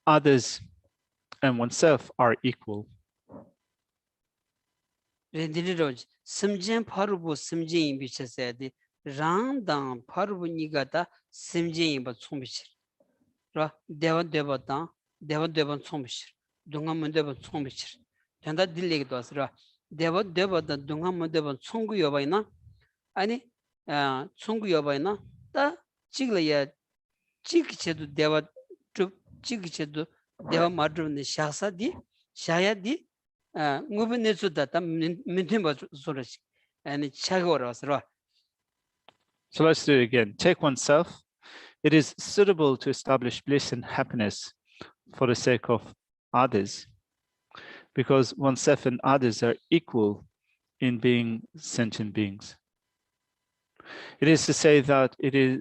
others and oneself are equal. 렌디르로즈 심진 파르부 심진 비체세디 랑당 파르부 니가다 심진 바 총비치 라 대원 대바다 대원 대번 총비치 동암문 대번 총비치 된다 딜레기 도스라 대원 대바다 동암문 대번 총구 여바이나 아니 총구 여바이나 다 지글야 지기체도 대와 쭉 지기체도 대와 마드르네 샤사디 샤야디 So let's do it again. Take oneself. It is suitable to establish bliss and happiness for the sake of others, because oneself and others are equal in being sentient beings. It is to say that it is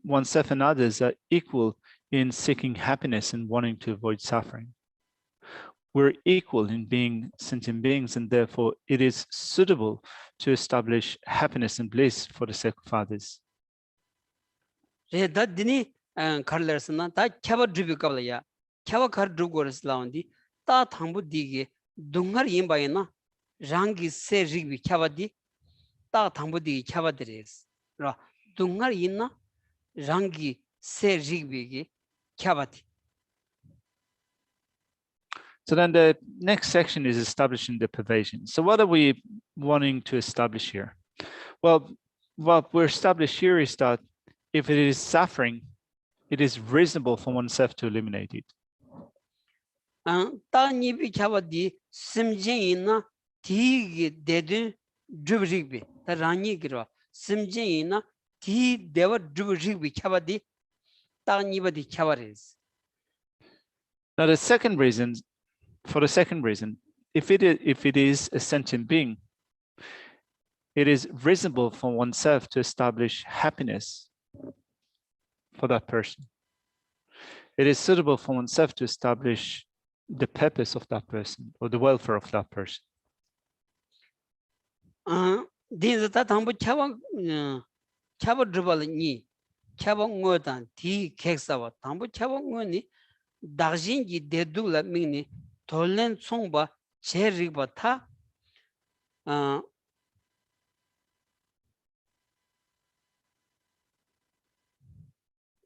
oneself and others are equal in seeking happiness and wanting to avoid suffering. We're equal in being sentient beings, and therefore it is suitable to establish happiness and bliss for the sake of others. So then the next section is establishing the pervasion. So what are we wanting to establish here? Well, what we're established here is that if it is suffering, it is reasonable for oneself to eliminate it. Now the second reason, if it is a sentient being, it is reasonable for oneself to establish happiness for that person. It is suitable for oneself to establish the purpose of that person or the welfare of that person. 돌렌 총바 제리바타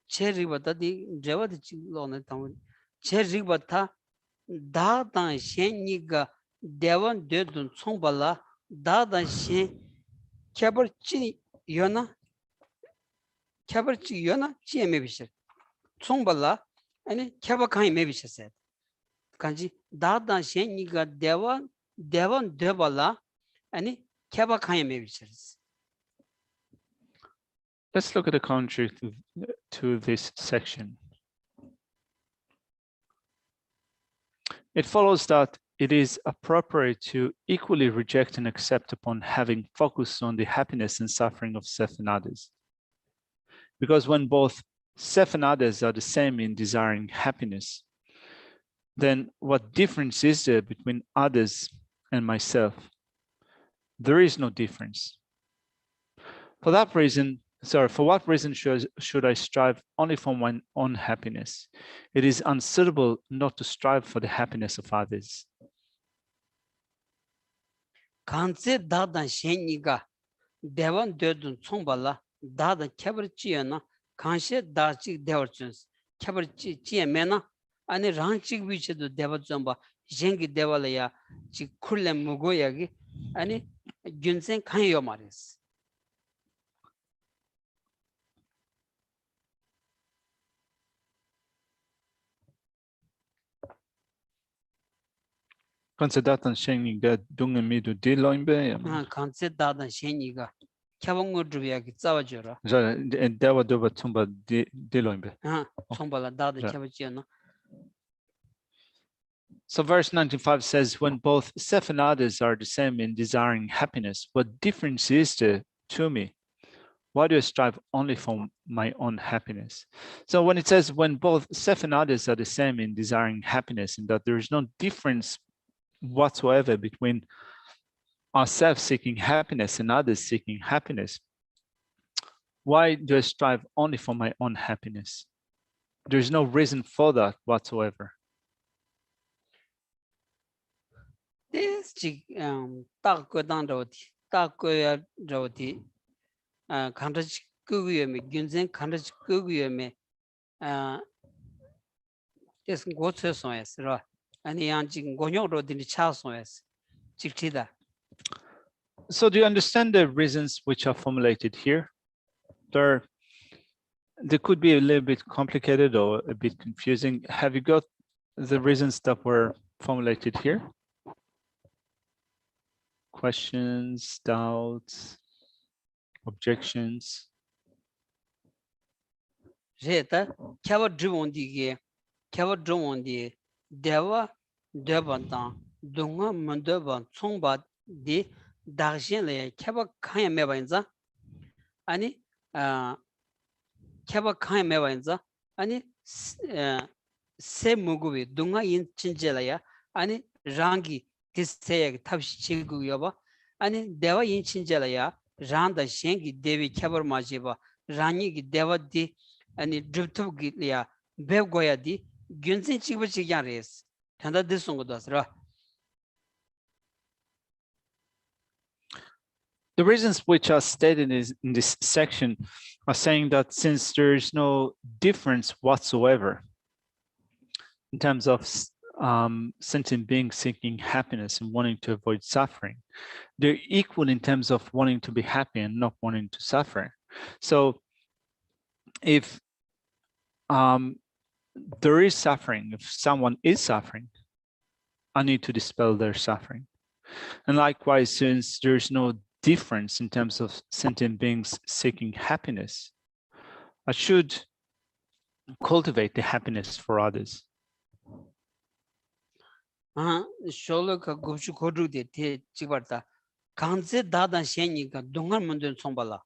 제리바다디 제와디 지로네 당원 제리바타 다단 셴니가 대원 되든 총발라 다단 셴 캬버치 요나 캬버치 요나 지에메비셔 총발라 아니 캬버카이 메비셔세 간지 다단 셴니가 대원 되발라 아니 캬버카이 메비셔스. Let's look at the commentary to this section. It follows that it is appropriate to equally reject and accept upon having focused on the happiness and suffering of self and others. Because when both self and others are the same in desiring happiness, then what difference is there between others and myself? There is no difference. For what reason should I strive only for my own happiness? It is unsuitable not to strive for the happiness of others. 간세 다단 셴니가 대원 되든 총발라 다단 캬버치야나 간세 다치 대월춘스 캬버치 지에메나 아니 랑치 위치도 대버좀바 셴기 대발이야 지 쿨레 무고야기 아니 균생 칸요 말이스. Considatan 셴니가 동의미도 딜로인베. 간세다단 셴니가 캬봉거 주비야기 싸워줘라. 자, 대화도바 총바 딜로인베. 총발라 다단 캬버치야나. So verse 95 says, when both self and others are the same in desiring happiness, what difference is there to me? Why do I strive only for my own happiness? So when it says when both self and others are the same in desiring happiness, and that there is no difference whatsoever between ourselves seeking happiness and others seeking happiness, why do I strive only for my own happiness? There's no reason for that whatsoever. This chick tak go down roti, tak go roti, kandrach kuguyame, gunzen kandrach kuguyame, this goes so as ra, and the anjing gonyo roti in the child so as chichtida. So do you understand the reasons which are formulated here? They could be a little bit complicated or a bit confusing. Have you got the reasons that were formulated here? Questions, doubts, objections? Reta, Kava Drivondi, Kava Dromondi, Deva, Devanta, Dunga Mundeva, Tsongba, de Darjele, Kava Kaya Mevanza, Ani Kava Kaya Mevanza, Ani Se Muguvi, Dunga in Chinjelaya, Ani Rangi, Kisayag, Tabshi Chiguyoba, Ani Deva in Chinjelaya, Randa Shengi, Devi Kabar Majiba, Rani Deva di. And drip gitlia bev goyadi gunzin chibachigan res tanda this song does ra. The reasons which are stated in this section are saying that since there is no difference whatsoever in terms of sentient beings seeking happiness and wanting to avoid suffering, they're equal in terms of wanting to be happy and not wanting to suffer. So if there is suffering, if someone is suffering, I need to dispel their suffering. And likewise, since there's no difference in terms of sentient beings seeking happiness, I should cultivate the happiness for others. Sholoka Gushu Kodu de Te Chibarta, Kanze Dadan Shenika, Dungan Mundun Sombala.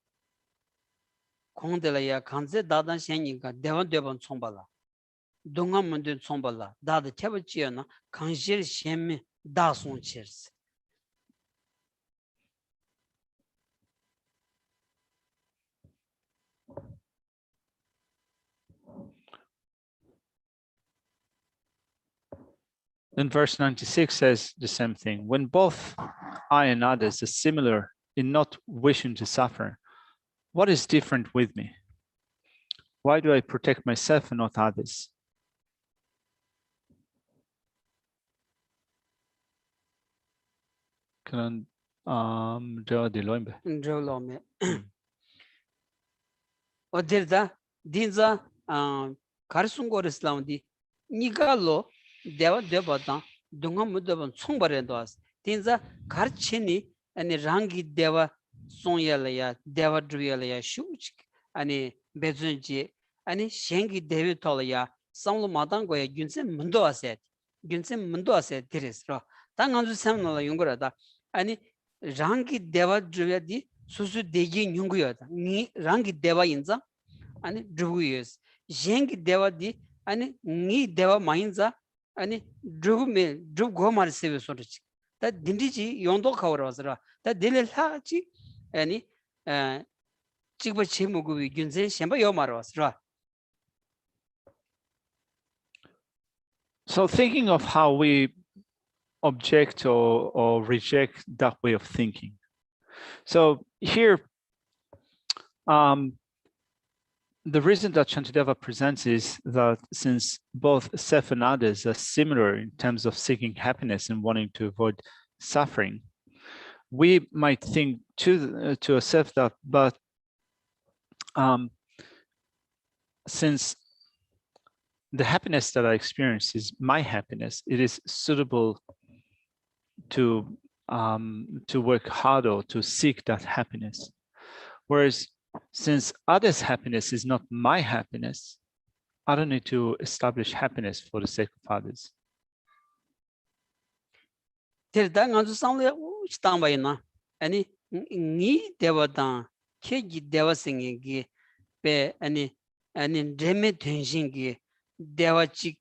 Kondelaya, Kanze Dadan Shenika, Devan Devan Sombala. Dungan Mundun Sombala, Dada Chabachiana, Kanjir Shemi, Dasun Cheers. Then verse 96 says the same thing. When both I and others are similar in not wishing to suffer, what is different with me? Why do I protect myself and not others? Can Drolome. Odirda, Dinza, Karsungo Islandi, Nigalo, Deva Devata, Dunga Mudavan Sumbarendos, Dinza, Karchini, and Rangi Deva Sonyalaya, Deva Drualaya, Shuch, and Bezunji, and Shengi Devitolaya, Samuel Madangoya, Gunsen Mundo said, Gunsen Mundo said, Tirisra, Tanganzu Samuel Yungurada, and Rangi Deva Druadi. Susu deji nyunguyoda ni rangi deva inza ani druguyes jengi deva di ani ni deva mainza ani drugume drugo mar seve soruch ta dindiji yondo kawrasra ta delelha chi ani chigba chemugu gyunze shemba yo marwasra. So thinking of how we object or reject that way of thinking. So here, the reason that Shantideva presents is that since both self and others are similar in terms of seeking happiness and wanting to avoid suffering, we might think to ourselves that, but since the happiness that I experience is my happiness, it is suitable to work hard or to seek that happiness. Whereas since others' happiness is not my happiness, I don't need to establish happiness for the sake of others. Ani ni devada keji devasingi pe ani reme tenshingi devachik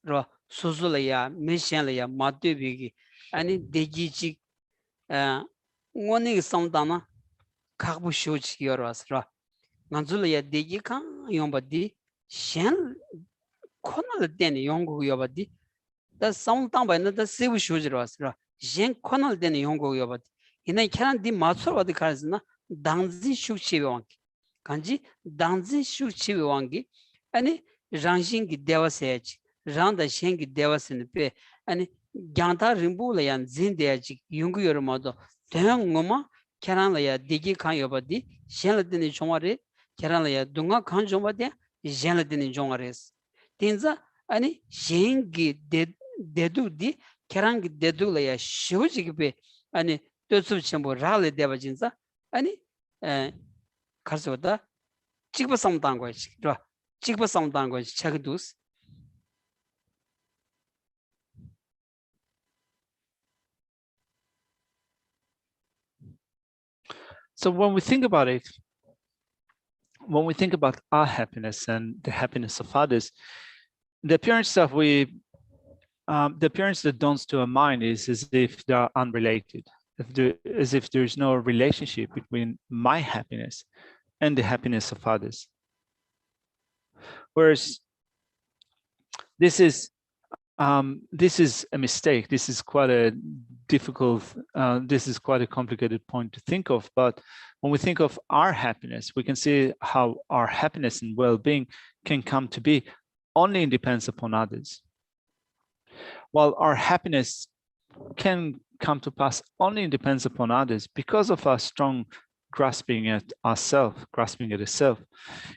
ro susulaya mishanlaya madubigi 아니 대기직 원이 상담나 각부 쇼치 열어서 만줄이야 대기가 용바디 셴 코널 때는 용고 여바디 다 상담바는 다 세부 쇼지로서 셴 코널 때는 용고 여바디 이내 캐란디 마츠로바디 카즈나 당지 쇼치왕 간지 당지 쇼치왕기 아니 랑싱기 데와세지 랑다 셴기 데와스는 빼 아니 갸타 림불이야 진데지 용고 여러모도 대응어마 캐란라야 디기 칸 여바디 셴르드니 종아리 캐란라야 둥가 칸 종바디 셴르드니 종아레스 틴자 아니 셴기 데두디 캐란기 데두라야 쇼지기베 아니 뜻습침보 라레 데바진자 아니 가서다 찍버sam당 거지 저 찍버sam당 거지 차그두스 So when we think about it, when we think about our happiness and the happiness of others, the appearance that dawns to our mind is as if they are unrelated, as if there is no relationship between my happiness and the happiness of others. Whereas this is a mistake. This is quite a difficult, this is quite a complicated point to think of. But when we think of our happiness, we can see how our happiness and well-being can come to be only depends upon others. While our happiness can come to pass only depends upon others because of our strong grasping at ourself, grasping at a self,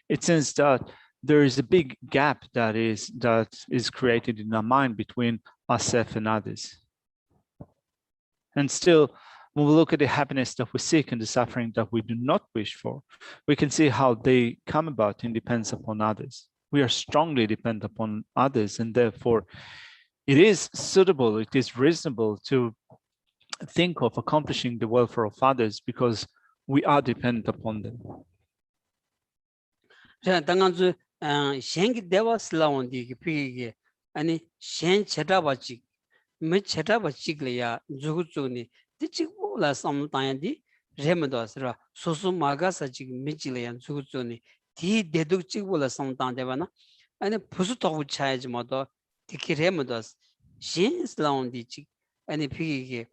it seems that there is a big gap that is created in our mind between ourselves and others. And still, when we look at the happiness that we seek and the suffering that we do not wish for, we can see how they come about and depends upon others. We are strongly dependent upon others, and therefore it is suitable, it is reasonable to think of accomplishing the welfare of others because we are dependent upon them. 셴기 데와슬라온디 피게 아니 셴 쳇다바치 미 쳇다바치글이야 주구주니 티치고라 삼타야디 레메도스라 소소마가사치 미치려야 주구주니 디 데둑치고라 삼탄데바나 아니 부수토부 차야지 모도 티키 레메도스 셴 슬라온디치 아니 피게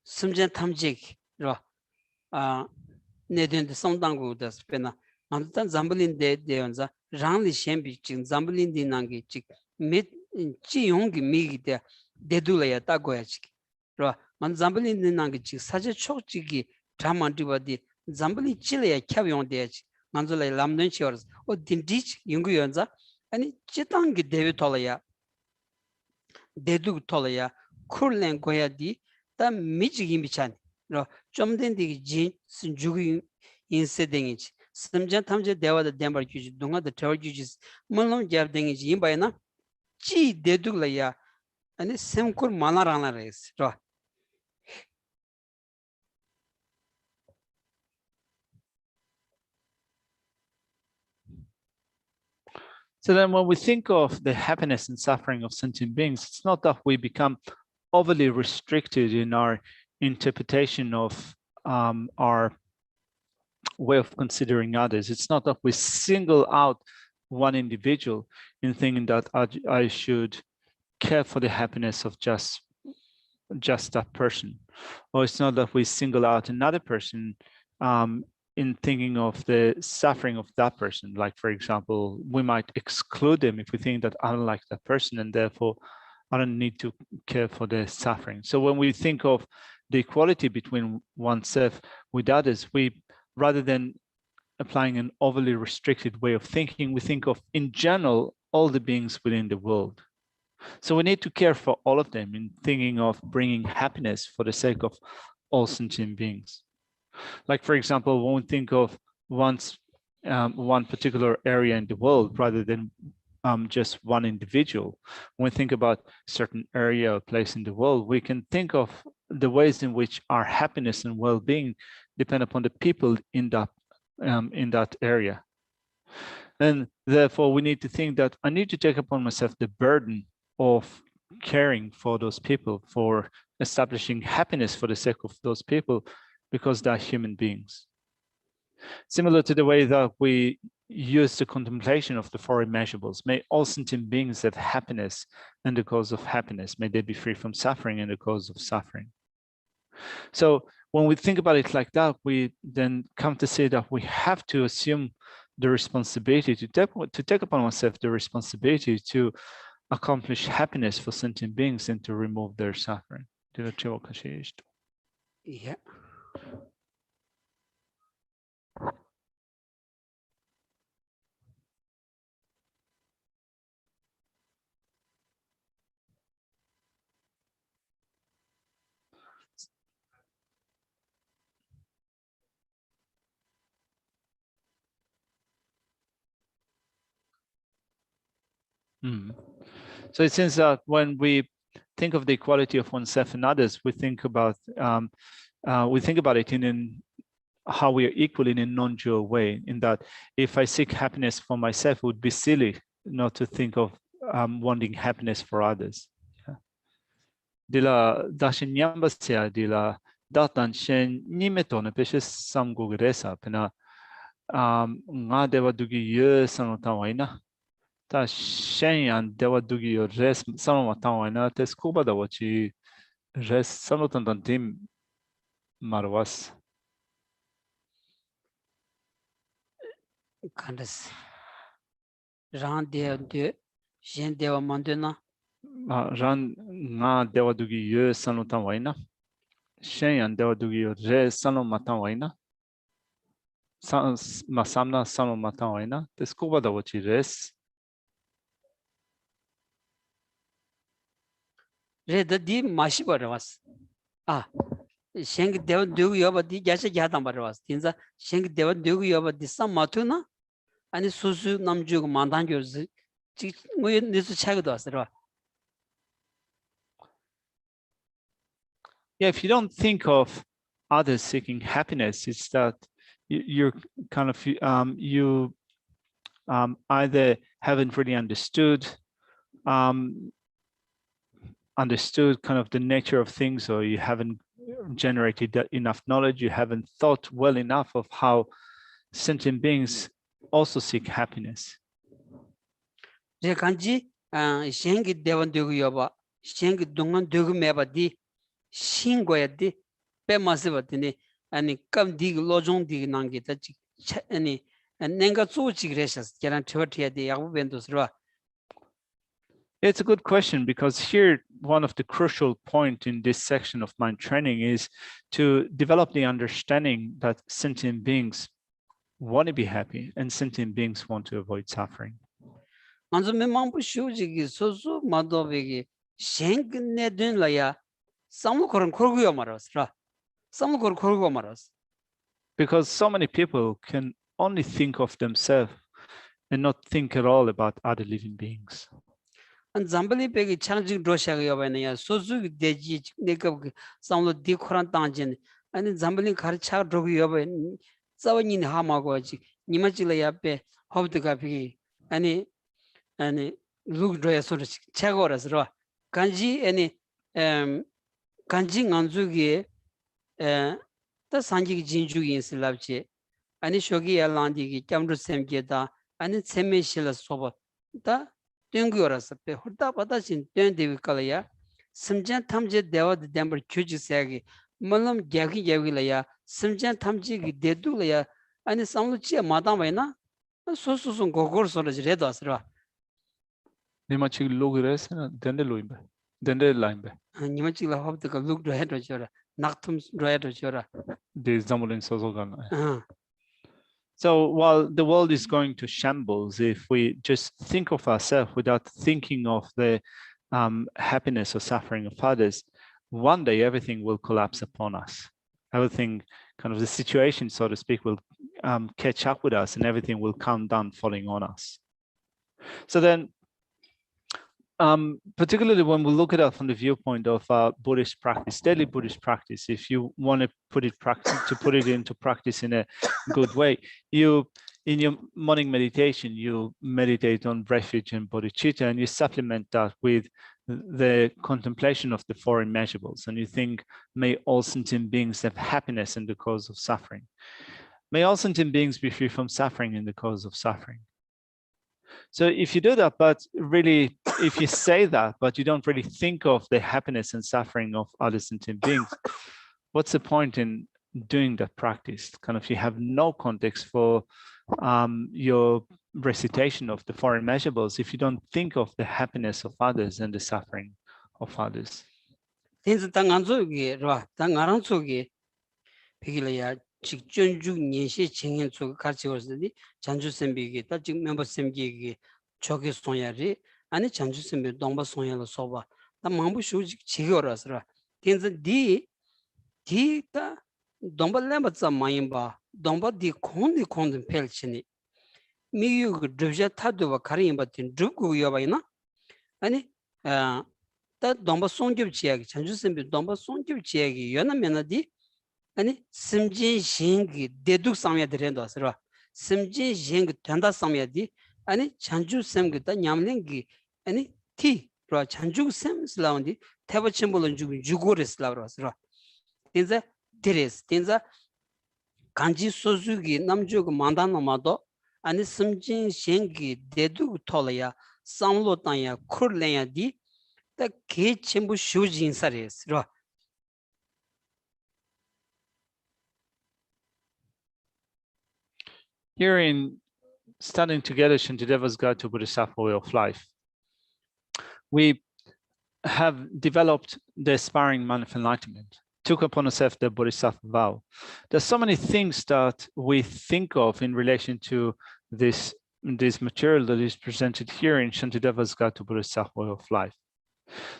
숨전 탐직로 네든데 삼당고다스 페나 안단 잠블린데 데온자 랑리 셴비 진 잠블린디 난기 직 미치용기 미기데 데둘야 따고야지 로 만 잠블린디 난기 직 사제 촉지기 드라만디바디 잠블리 칠야 캬용데지 만줄레 람든 치어스 오 딘디치 용구연자 아니 지당기 데비 톨야 데두 톨야 쿨렌 고야디 다 미지기 미찬 로 좀된디 진 신주기 인세댕이지 심전 탐제 대화의 덴버 규지 동아의 트월 규지 물론 잡댕이지 임바이나 지 데둑라야 아니 샘쿨 만나라나레스 로 So then when we think of the happiness and suffering of sentient beings, it's not that we become overly restricted in our interpretation of our way of considering others. It's not that we single out one individual in thinking that I should care for the happiness of just that person. Or it's not that we single out another person in thinking of the suffering of that person. Like, for example, we might exclude them if we think that I don't like that person and therefore I don't need to care for their suffering. So when we think of the equality between oneself with others, we, rather than applying an overly restricted way of thinking, we think of, in general, all the beings within the world. So we need to care for all of them in thinking of bringing happiness for the sake of all sentient beings. Like, for example, when we think of one particular area in the world rather than just one individual, when we think about a certain area or place in the world, we can think of the ways in which our happiness and well-being depend upon the people in that area. And therefore, we need to think that I need to take upon myself the burden of caring for those people, for establishing happiness for the sake of those people, because they're human beings. Similar to the way that we use the contemplation of the four immeasurables, may all sentient beings have happiness and the cause of happiness. May they be free from suffering and the cause of suffering. So when we think about it like that, we then come to say that we have to assume the responsibility to take upon ourselves the responsibility to accomplish happiness for sentient beings and to remove their suffering. Yeah. So it seems that when we think of the equality of oneself and others, we think about it in how we are equal in a non-dual way. In that, if I seek happiness for myself, it would be silly not to think of wanting happiness for others. Dila dashin nyambasya dila datan shen nimetone peshe samgogresa pena nga dewa dugi ye sanotawaina. Ta shen dewa dugi yo res sanotawaina te scuba da wachi res sanotantim marwas. Kandas. Ran de Jen dewa manduna. Ran nga dewa dugi ye sanotawaina. Shen dewa dugi yo res sanotawaina. Masamna sanotawaina te scuba da wachi res. Reda di mashi barawas. Sheng dewa dugu yoba di Geshe gyatan barawas. Tinza Sheng dewa dugu yoba di sam matuna. Ani susu namjugu mandan görüzü. Nguye nisu chagdo asirwa. Yeah, if you don't think of others seeking happiness, it's that you're kind of you either haven't really understood kind of the nature of things, or you haven't generated enough knowledge, you haven't thought well enough of how sentient beings also seek happiness. Je kanji Sheng dewa dugu yoba, Sheng dungan dugu meba di Shingoya di pe masiba dini ani kam dig lojong dig nangi ta ani nenga zu chigreshas keran tiya di yabu bendusrwa. It's a good question, because here one of the crucial point in this section of mind training is to develop the understanding that sentient beings want to be happy and sentient beings want to avoid suffering. Anzo me mampu shujigi sosu madobegi Sheng ne dun la ya samlu koran korguyo maras ra. Samlu kor korguyo maras. Because so many people can only think of themselves and not think at all about other living beings. And Zambali pegi changjing drosha yobana ya sosu deji nekab samlu di koran tangjin and Zambali kharcha drogu yoba zawani hamago ji nimachila ya pe hobduga pegi ani look droya sort of chagoras ro kanji ani kanji nganzugi ta sanji jinju yin silabche ani shogi yalandi gi kamru semge da ani seme shila soba da tengyoras pe hurda bada sin tende kalaya simjan thamje dewa de dember kyuji sagi malam gyagi la ya simjan thamji gi dedu la ya ani samlu chi madam baina sosusun gogor soraj redas ro Nimachig look res na dende luimbe. Dende laimbe. Nimachila hope the look to head or chora, Naktum right or chora. This Zamulin Sozogan. So while the world is going to shambles, if we just think of ourselves without thinking of the happiness or suffering of others, one day everything will collapse upon us. Everything, kind of the situation, so to speak, will catch up with us and everything will come down falling on us. So then, particularly when we look at it from the viewpoint of Buddhist practice, daily Buddhist practice, if you want to put it into practice in a good way, in your morning meditation, you meditate on refuge and bodhicitta, and you supplement that with the contemplation of the four immeasurables, and you think, may all sentient beings have happiness in the cause of suffering. May all sentient beings be free from suffering in the cause of suffering. So if you do that, but really, if you say that, but you don't really think of the happiness and suffering of other sentient beings, what's the point in doing that practice? Kind of, you have no context for your recitation of the four immeasurables if you don't think of the happiness of others and the suffering of others. Tenzi ta nganzo ge rwa, ta ngarang tso ge pekila ya chik chun juk nyeshe chinghen tso ge karchi warsadi chanchu sembi ge, ta chik memba semgi ge choke sonya re, ani chanchu sembi dongba sonya la soba, ta mambu shu chik chigi waras rwa. Tenzi di ta dongba lemba tsa mayimba, dongba di kondi pel chini. 미유 그 드브자 타도와 가리임바 tin 드고 여바이나 아니 다 domba 송급 지역이 전주선비 domba 송급 지역이 연하면어디 아니 심진 신기 대둑 상야들인도 왔어라 심진 신기 된다 상야디 아니 전주선기다 냠랭기 아니 티로 전주선슬라운디 태버침불은 주고레슬라로 왔어라 인자 데레스 인자 간지 소수기 남주고 만다나마도 아니 심진 신기 대둑 톨이야 삼로탄야 쿨레야디 다 개침부 슈진사레스로 Here in studying together Shantideva's Guide to Bodhisattva Way of Life, we have developed the aspiring man of enlightenment, took upon ourselves the Bodhisattva vow. There's so many things that we think of in relation to this material that is presented here in Shantideva's Guide to Bodhisattva Way of Life.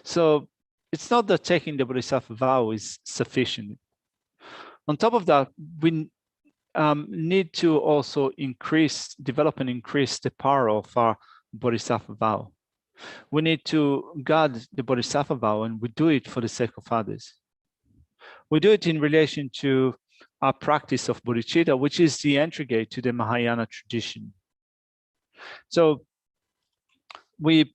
So it's not that taking the Bodhisattva vow is sufficient. On top of that, we need to also develop and increase the power of our Bodhisattva vow. We need to guard the Bodhisattva vow, and we do it for the sake of others. We do it in relation to our practice of bodhicitta, which is the entry gate to the Mahayana tradition. So we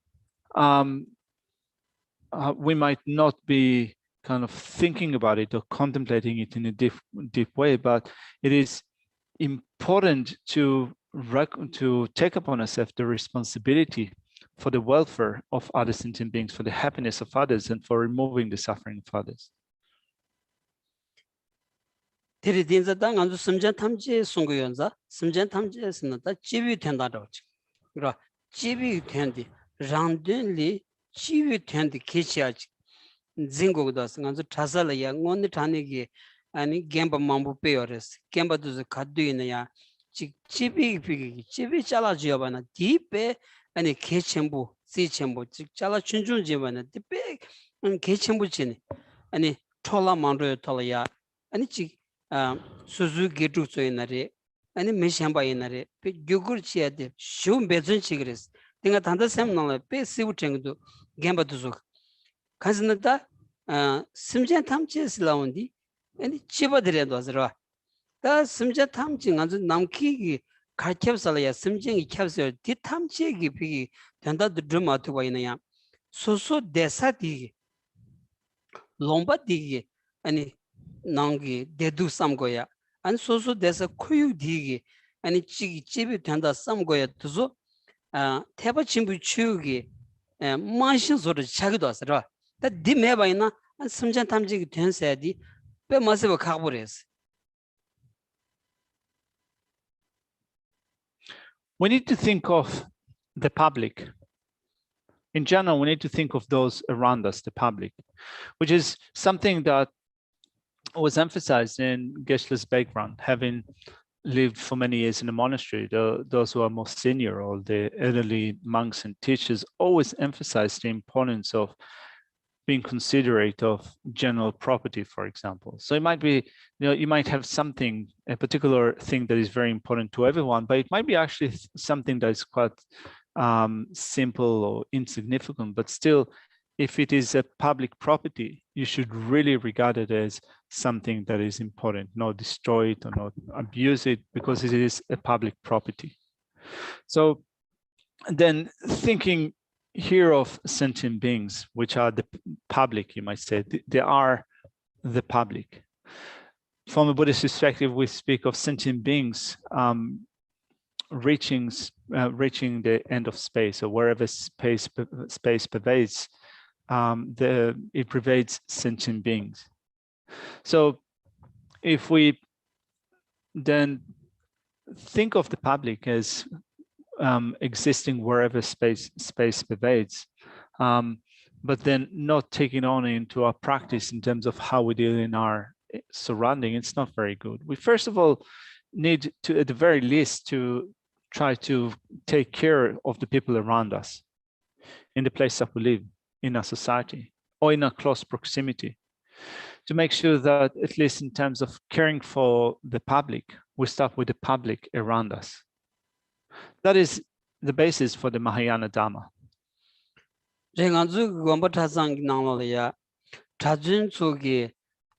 might not be kind of thinking about it or contemplating it in a deep way, but it is important to take upon ourselves the responsibility for the welfare of other sentient beings, for the happiness of others, and for removing the suffering of others. 데리 딘자당 안주 심전 탐지 송고연자 심전 탐지에서는 다 지비 된다고 그러 지비 된디 란든리 지비 된디 계시야지 징고도 안주 타살이야 온데 타니기 아니 gemba mambu peores gemba 도즈 가두이나야 지비 잘라지어바나 디페 아니 개첨부 시첨부 잘라 춘준지바나 디페 개첨부지니 아니 톨라만로에 톨이야 아니 수수 게투소이나레 아니 메샴바이나레 페 교구르치야데 슈 베준치 그레스 내가 단다 셈나레 페 시우탱도 gem바도조 가즈나다 심전 탐치스라운디 아니 집어들여도 하더라 다 심전 탐치 아주 남키기 가캡살이야 심전이 캡살 디탐치기 비기 된다도 드마트 와이나야 소소 데사디 롬바디기 아니 나기 데두 삼고야 안 소소 데서 쿠유디기 아니 집이 된다 삼고야 두조 태바 친구 치우기 마신 소리 차기도 하더라 다 디메바이나 심전 탐지기 된세디 왜 마세버 가버렸어 We need to think of the public. In general, we need to think of those around us, the public, which is something that was emphasized in Geshe's background, having lived for many years in a monastery. Those who are more senior or the elderly monks and teachers always emphasize the importance of being considerate of general property, for example. So it might be, you might have something, a particular thing that is very important to everyone, but it might be actually something that is quite simple or insignificant, but still, if it is a public property, you should really regard it as something that is important, not destroy it or not abuse it, because it is a public property. So then thinking hear of sentient beings, which are the public, you might say. They are the public. From a Buddhist perspective, we speak of sentient beings reaching the end of space, or wherever space pervades, it pervades sentient beings. So if we then think of the public as existing wherever space pervades, but then not taking on into our practice in terms of how we deal in our surrounding, it's not very good. We first of all need to, at the very least, to try to take care of the people around us in the place that we live, in our society, or in our close proximity, to make sure that, at least in terms of caring for the public, we start with the public around us. That is the basis for the Mahayana Dharma.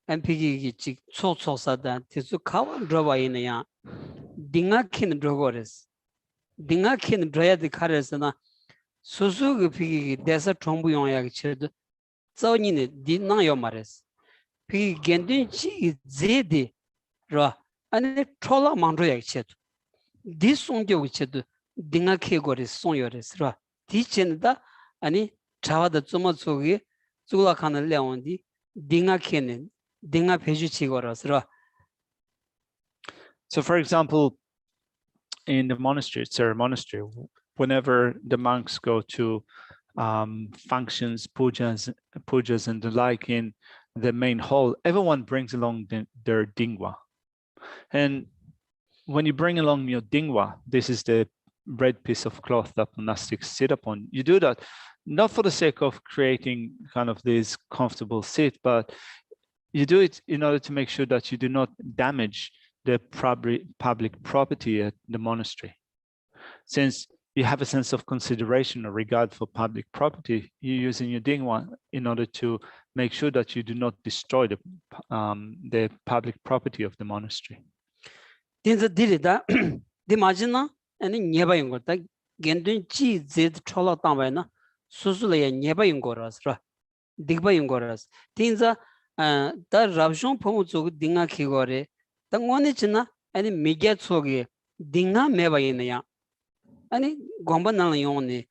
MPG 직 초초사다 티수 카완 드바이네야 딩아킨 드고레스 딩아킨 드야디 카레스나 수수그 피기 대사 정부 용약이 쳐도 저니네 디나요 마레스 피 겐든치 제디 라 아니 촐라 만로약 쳐도 디송교 쳐도 딩아케 고레스 송요레스 라 디첸다 아니 자와다 좀 속에 줄라칸을 레온디 딩아케는 So for example, in the monastery, it's a monastery, whenever the monks go to functions, pujas and the like in the main hall, everyone brings along their dingwa. And when you bring along your dingwa, this is the red piece of cloth that monastics sit upon. You do that not for the sake of creating kind of this comfortable seat, but you do it in order to make sure that you do not damage the public property at the monastery. Since you have a sense of consideration or regard for public property, you're using your dingwa in order to make sure that you do not destroy the public property of the monastery. 다 랍숑 포무 쪽 딩아 키고레 당원이 지나 아니 미게 쪽에 딩아 메바이네야 아니 공반나는 용네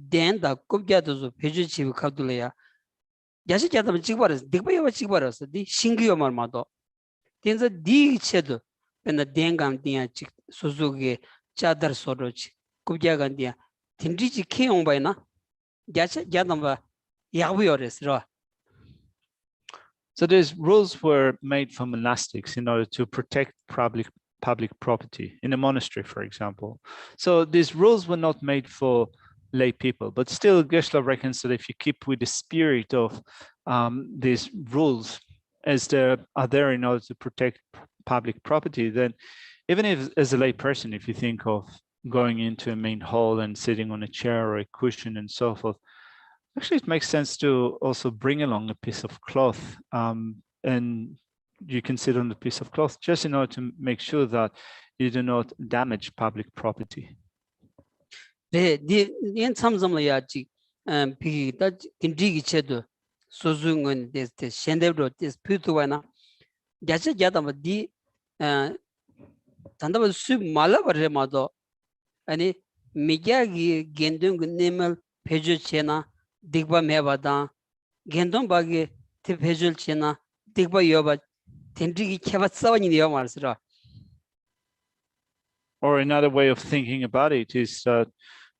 덴다 꼽게도 페주치 카둘이야 야시자다 찍바르스 딕바이와 찍바르스 디 싱기요 말마도 딘자 디 체도 벤나 덴감 디야 치 소소게 차더 소로치 꼽게간디야 딘디지 케용바이나 야시자다 야부요레스로. So these rules were made for monastics in order to protect public property in a monastery, for example. So these rules were not made for lay people, but still Geshe reckons that if you keep with the spirit of these rules as they are there in order to protect public property, then even if as a lay person, if you think of going into a main hall and sitting on a chair or a cushion and so forth, actually, it makes sense to also bring along a piece of cloth, and you can sit on the piece of cloth just in order to make sure that you do not damage public property. Digba mebada gendon bagi te pejul chena digba yoba tendrigi kebatsawani yomarsra. Or another way of thinking about it is that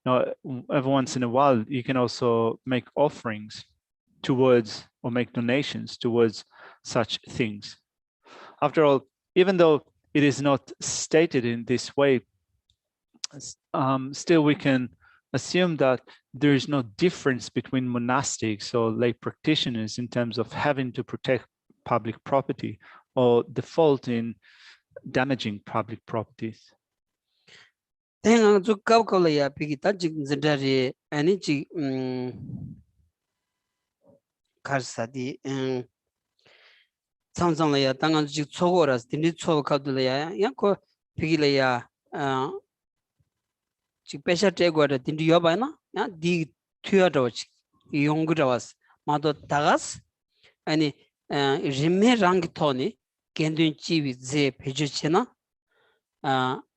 every once in a while you can also make offerings towards or make donations towards such things. After all, even though it is not stated in this way, still we can assume that there is no difference between monastics or lay practitioners in terms of having to protect public property or the fault in damaging public properties. Pesha tegwara tindi yoba na ya di 튀어러지 용그라was 마도 다가스 아니 리메랑 토니 겐든 지비 제 페주치나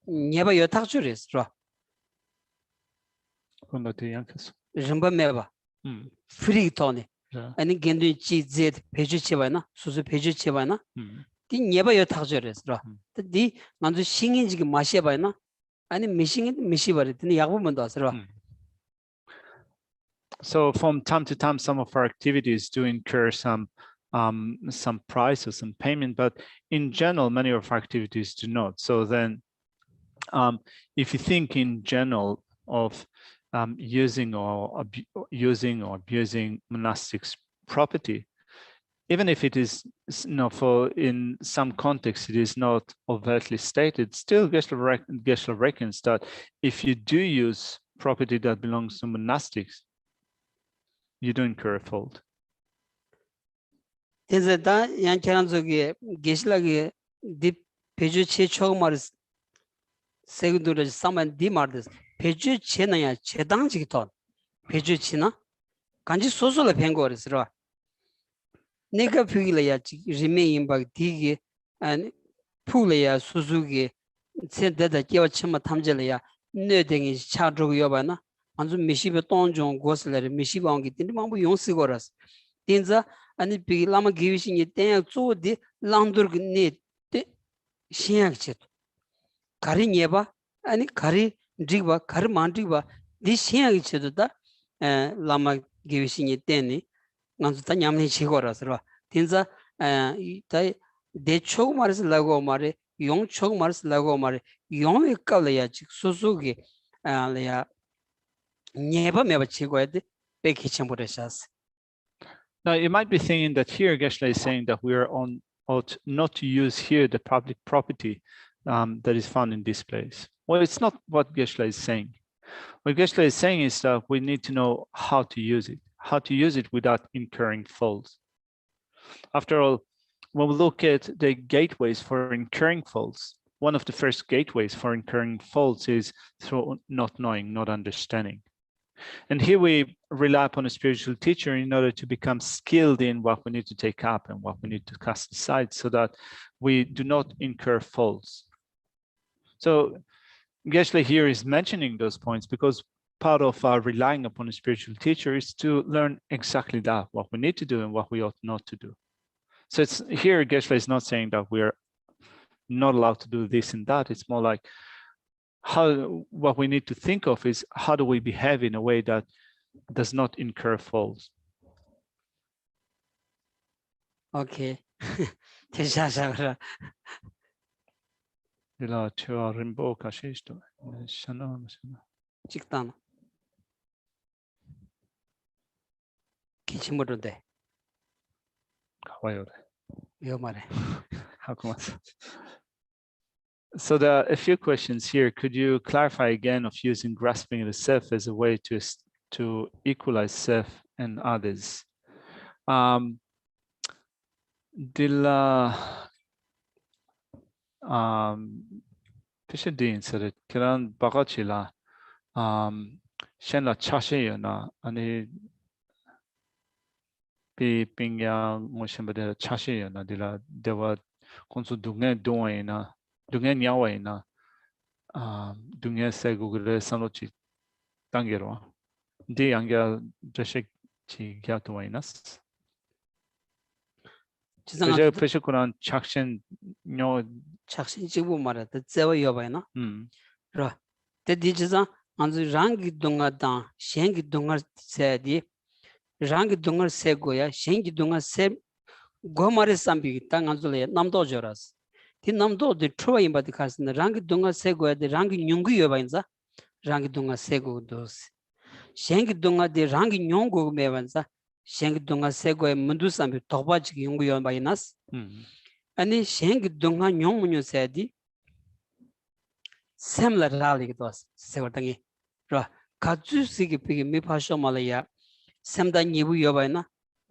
녀바 여탁주레스라 Kunati Yankas. rimba meba free 토니 아니 겐든 지제 페주치바나 수수 페주치바나 디 녀바 여탁주레스라 디 만주 싱인지기 마시바나 아니 미시바리 디 야고만 다스라. So from time to time, some of our activities do incur some price or some payment, but in general, many of our activities do not. So then, if you think in general of using or abusing monastics' property, even if it is in some context it is not overtly stated, still Geshe reckons that if you do use property that belongs to monastics, you do incur a fault. Tenzeta yancharanzoge Geshe di peju che chogmar segundo saman di mardes peju che na ya chedang ji ton peju china kanji sosola pengores ro nega phigile ya rime imbag dige an phule ya suzuge sedda kewa chima thamjele ya ne dengi chadro yobana 안주 미시베 돈종 고슬레 미시방기 딘디 망부 용스고라스 딘자 아니 비라마 기위신이 때 조디 랑두르니 때 시약체 가리 녀바 아니 가리 드리바 가리 만드리바 디 시약체도다 라마 기위신이 때니 안주다 냠니 치고라스라 딘자 이따 대초 말스 라고 말에 용초 말스 라고 말에 용이 깔려야 즉 소소게 알야 Now you might be thinking that here Geshe is saying that we are ought not to use here the public property that is found in this place. Well, it's not what Geshe is saying. What Geshe is saying is that we need to know how to use it without incurring faults. After all, when we look at the gateways for incurring faults, one of the first gateways for incurring faults is through not knowing, not understanding. And here we rely upon a spiritual teacher in order to become skilled in what we need to take up and what we need to cast aside so that we do not incur faults. So Geshe here is mentioning those points because part of our relying upon a spiritual teacher is to learn exactly that, what we need to do and what we ought not to do. So it's here Geshe is not saying that we're not allowed to do this and that. It's more like what we need to think of is how do we behave in a way that does not incur faults. Okay. Chiktan. Kichimurode. Yomare. How come? So there are a few questions here. Could you clarify again of using grasping the self as a way to equalize self and others? Dilla Pishadin said it. Kiran Bagachila Shenla Chashayana ani Pi Pingya Moshambada Chashayana Dilla Deva Konsu Dunga Doina. Dunga Nyawaina Dunga Segugre Sanochi Tangero De Anga Jashek Chigatwainas Peshakuran Chakshin no Chakshin Chibumara, the Zewa Yobana. Ra the Dijiza on the Rangi Dunga Dan, Shengi Dunga said, Rangi Dunga Segoya, Shengi Dunga Seb Gomare Sambi, Tanganzule, Namdojoras. The Namdo, the Troy in Badikas, and the Rangi Dunga Sego, the Rangi Nyungu Yobanza, Rangi Dunga Sego dos. Shengi Dunga, the Rangi Nyungu Mevanza, Shengi Dunga Sego, and Mundusambi, Tobach Yungu Yobanas. And the Shengi Dunga Nyungu said, similar rally was Sevatangi. Ra Katsu Sigi Pigi Mipasho Malaya, Samda Nibu Yobana,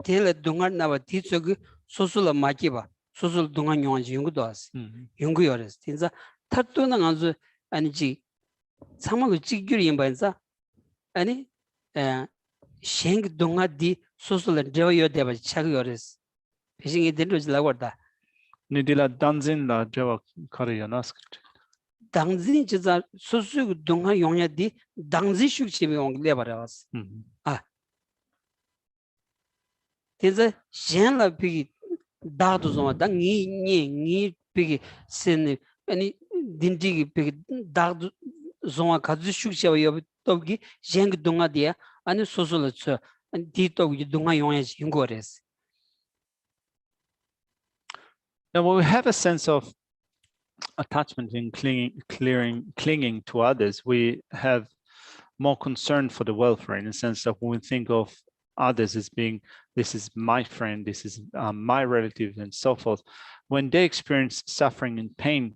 Tele Dunga Nava Titsugu, Sosula Makiba. 소설 동안 용한지 연구도왔어. 연구열에서 진짜 타도는 아주 아니지 상황을 찍기로 임반자 아니 sheng dunga di sosul dewa deba chag yores. Fishing it into Lawarda. Nidila danzin la jawa kariya naskrit. Dangzin chiza sosu dunga yonya di dangzi shuk chibi ong lebaras. Teza shen la pigi dagdu zoma da ngi pigi sen ani dindigi pigi dagdu zoma kazu shuk chiba yobi togi shen dunga dia ani sosu la tsu di togi dunga yonya yungores. Now, when we have a sense of attachment and clinging to others, we have more concern for the welfare, in the sense that when we think of others as being, this is my friend, this is my relative, and so forth, when they experience suffering and pain,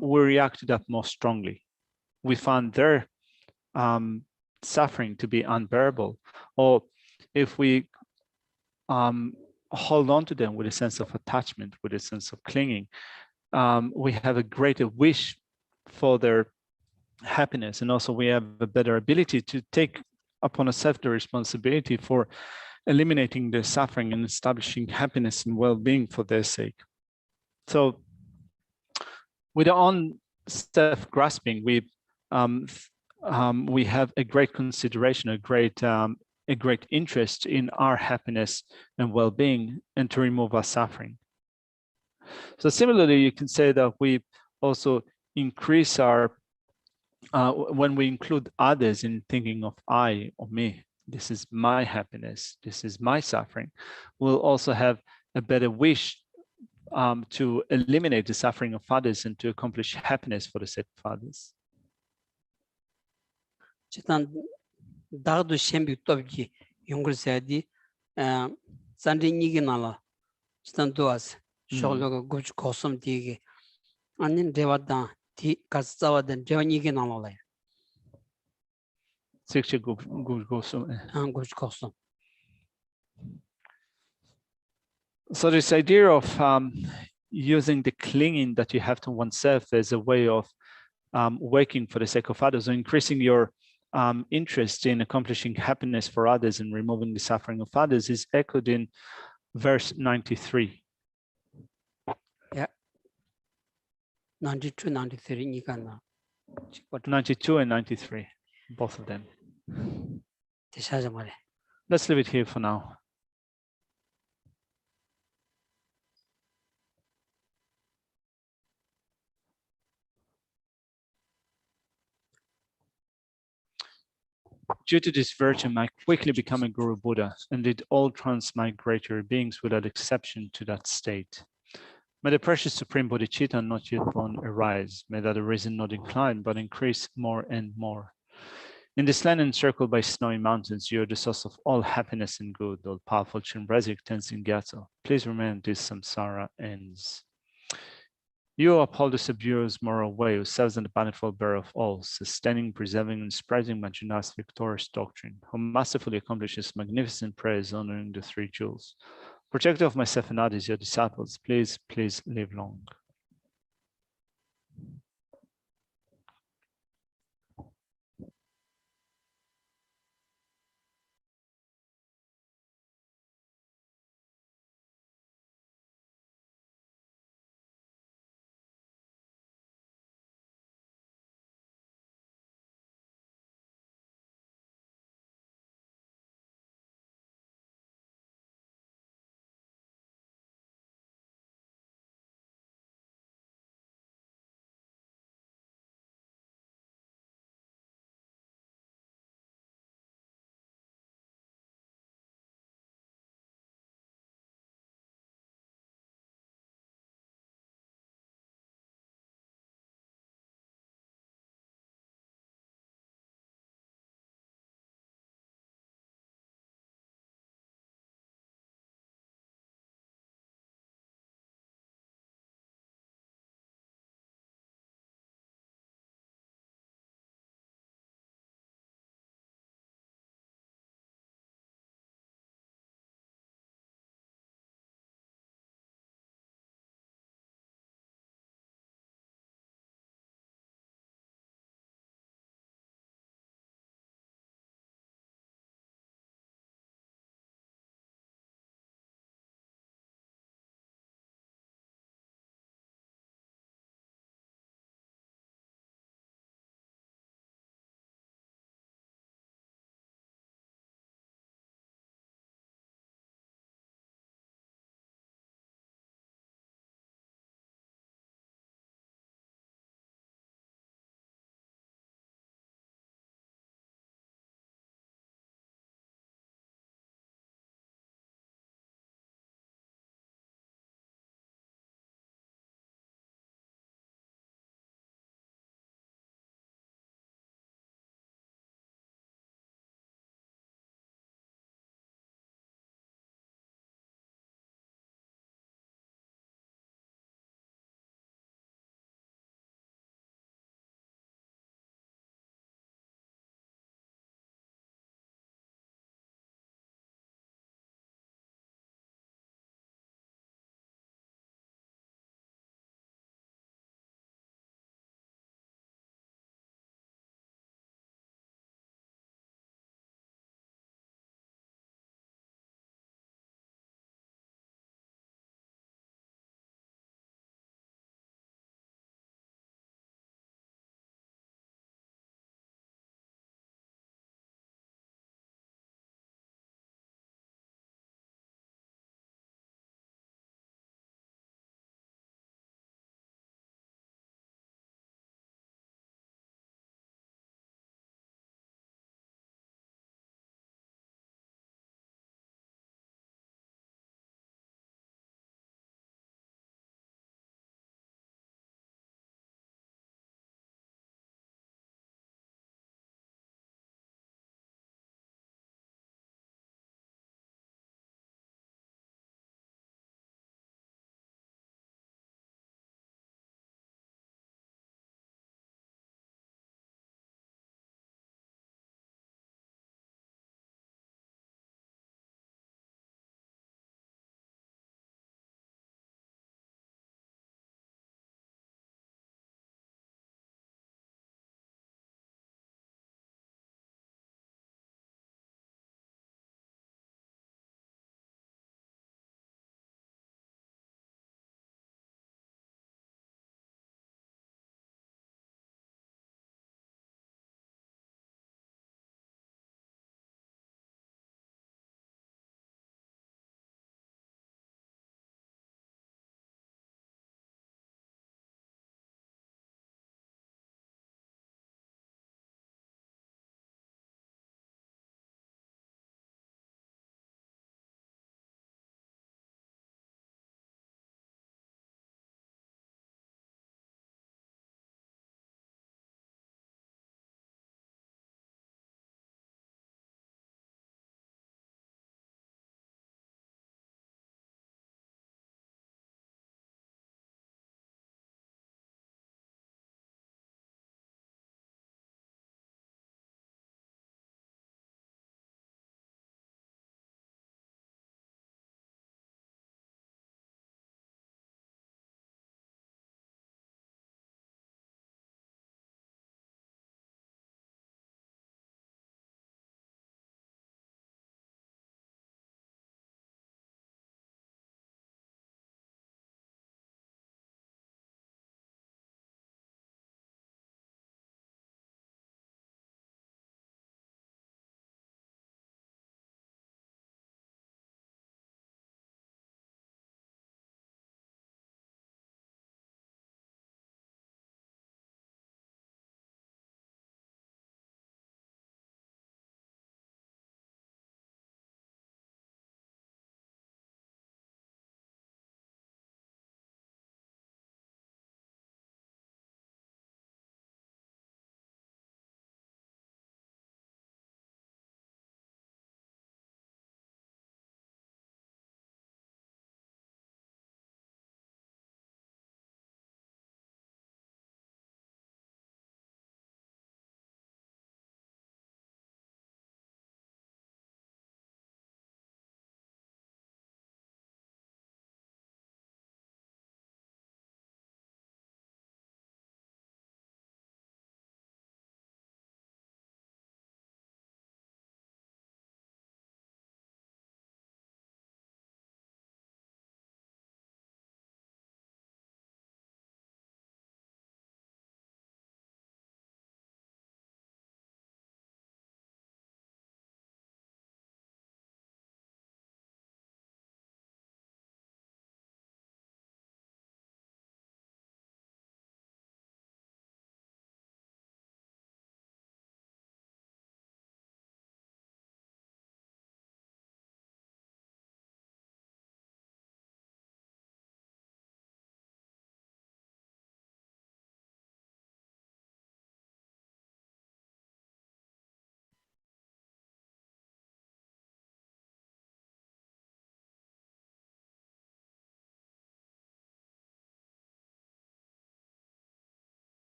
we react to that more strongly. We find their suffering to be unbearable, or if we hold on to them with a sense of attachment, with a sense of clinging, we have a greater wish for their happiness, and also we have a better ability to take upon ourselves the responsibility for eliminating their suffering and establishing happiness and well-being for their sake. So with our own self-grasping, we have a great consideration, a great interest in our happiness and well-being, and to remove our suffering. So similarly, you can say that we also increase our, when we include others in thinking of I or me, this is my happiness, this is my suffering, we'll also have a better wish to eliminate the suffering of others and to accomplish happiness for the sake of others. Chitan dagdu shembi tobgi yungur sayadi sandi niginala chitan duas shogloga guj kosum digi anin dewadan di kasawadan dewa niginala Sikcha guj kosum. So this idea of using the clinging that you have to oneself as a way of working for the sake of others, or increasing your interest in accomplishing happiness for others and removing the suffering of others, is echoed in verse 93. Yeah. 92, 93. 92 and 93, both of them. Let's leave it here for now. Due to this virtue, I quickly become a Guru Buddha, and did all transmigratory beings without exception to that state. May the precious Supreme Bodhicitta not yet born arise. May that arisen not decline, but increase more and more. In this land encircled by snowy mountains, you are the source of all happiness and good, all powerful Chenrezig Tenzin Gyatso. Please remain until samsara ends. You uphold the subduer's moral way, who serves in the manifold bearer of all, sustaining, preserving, and spreading Majjhina's victorious doctrine, who masterfully accomplishes magnificent prayers honoring the three jewels. Protector of myself and others, your disciples, please live long.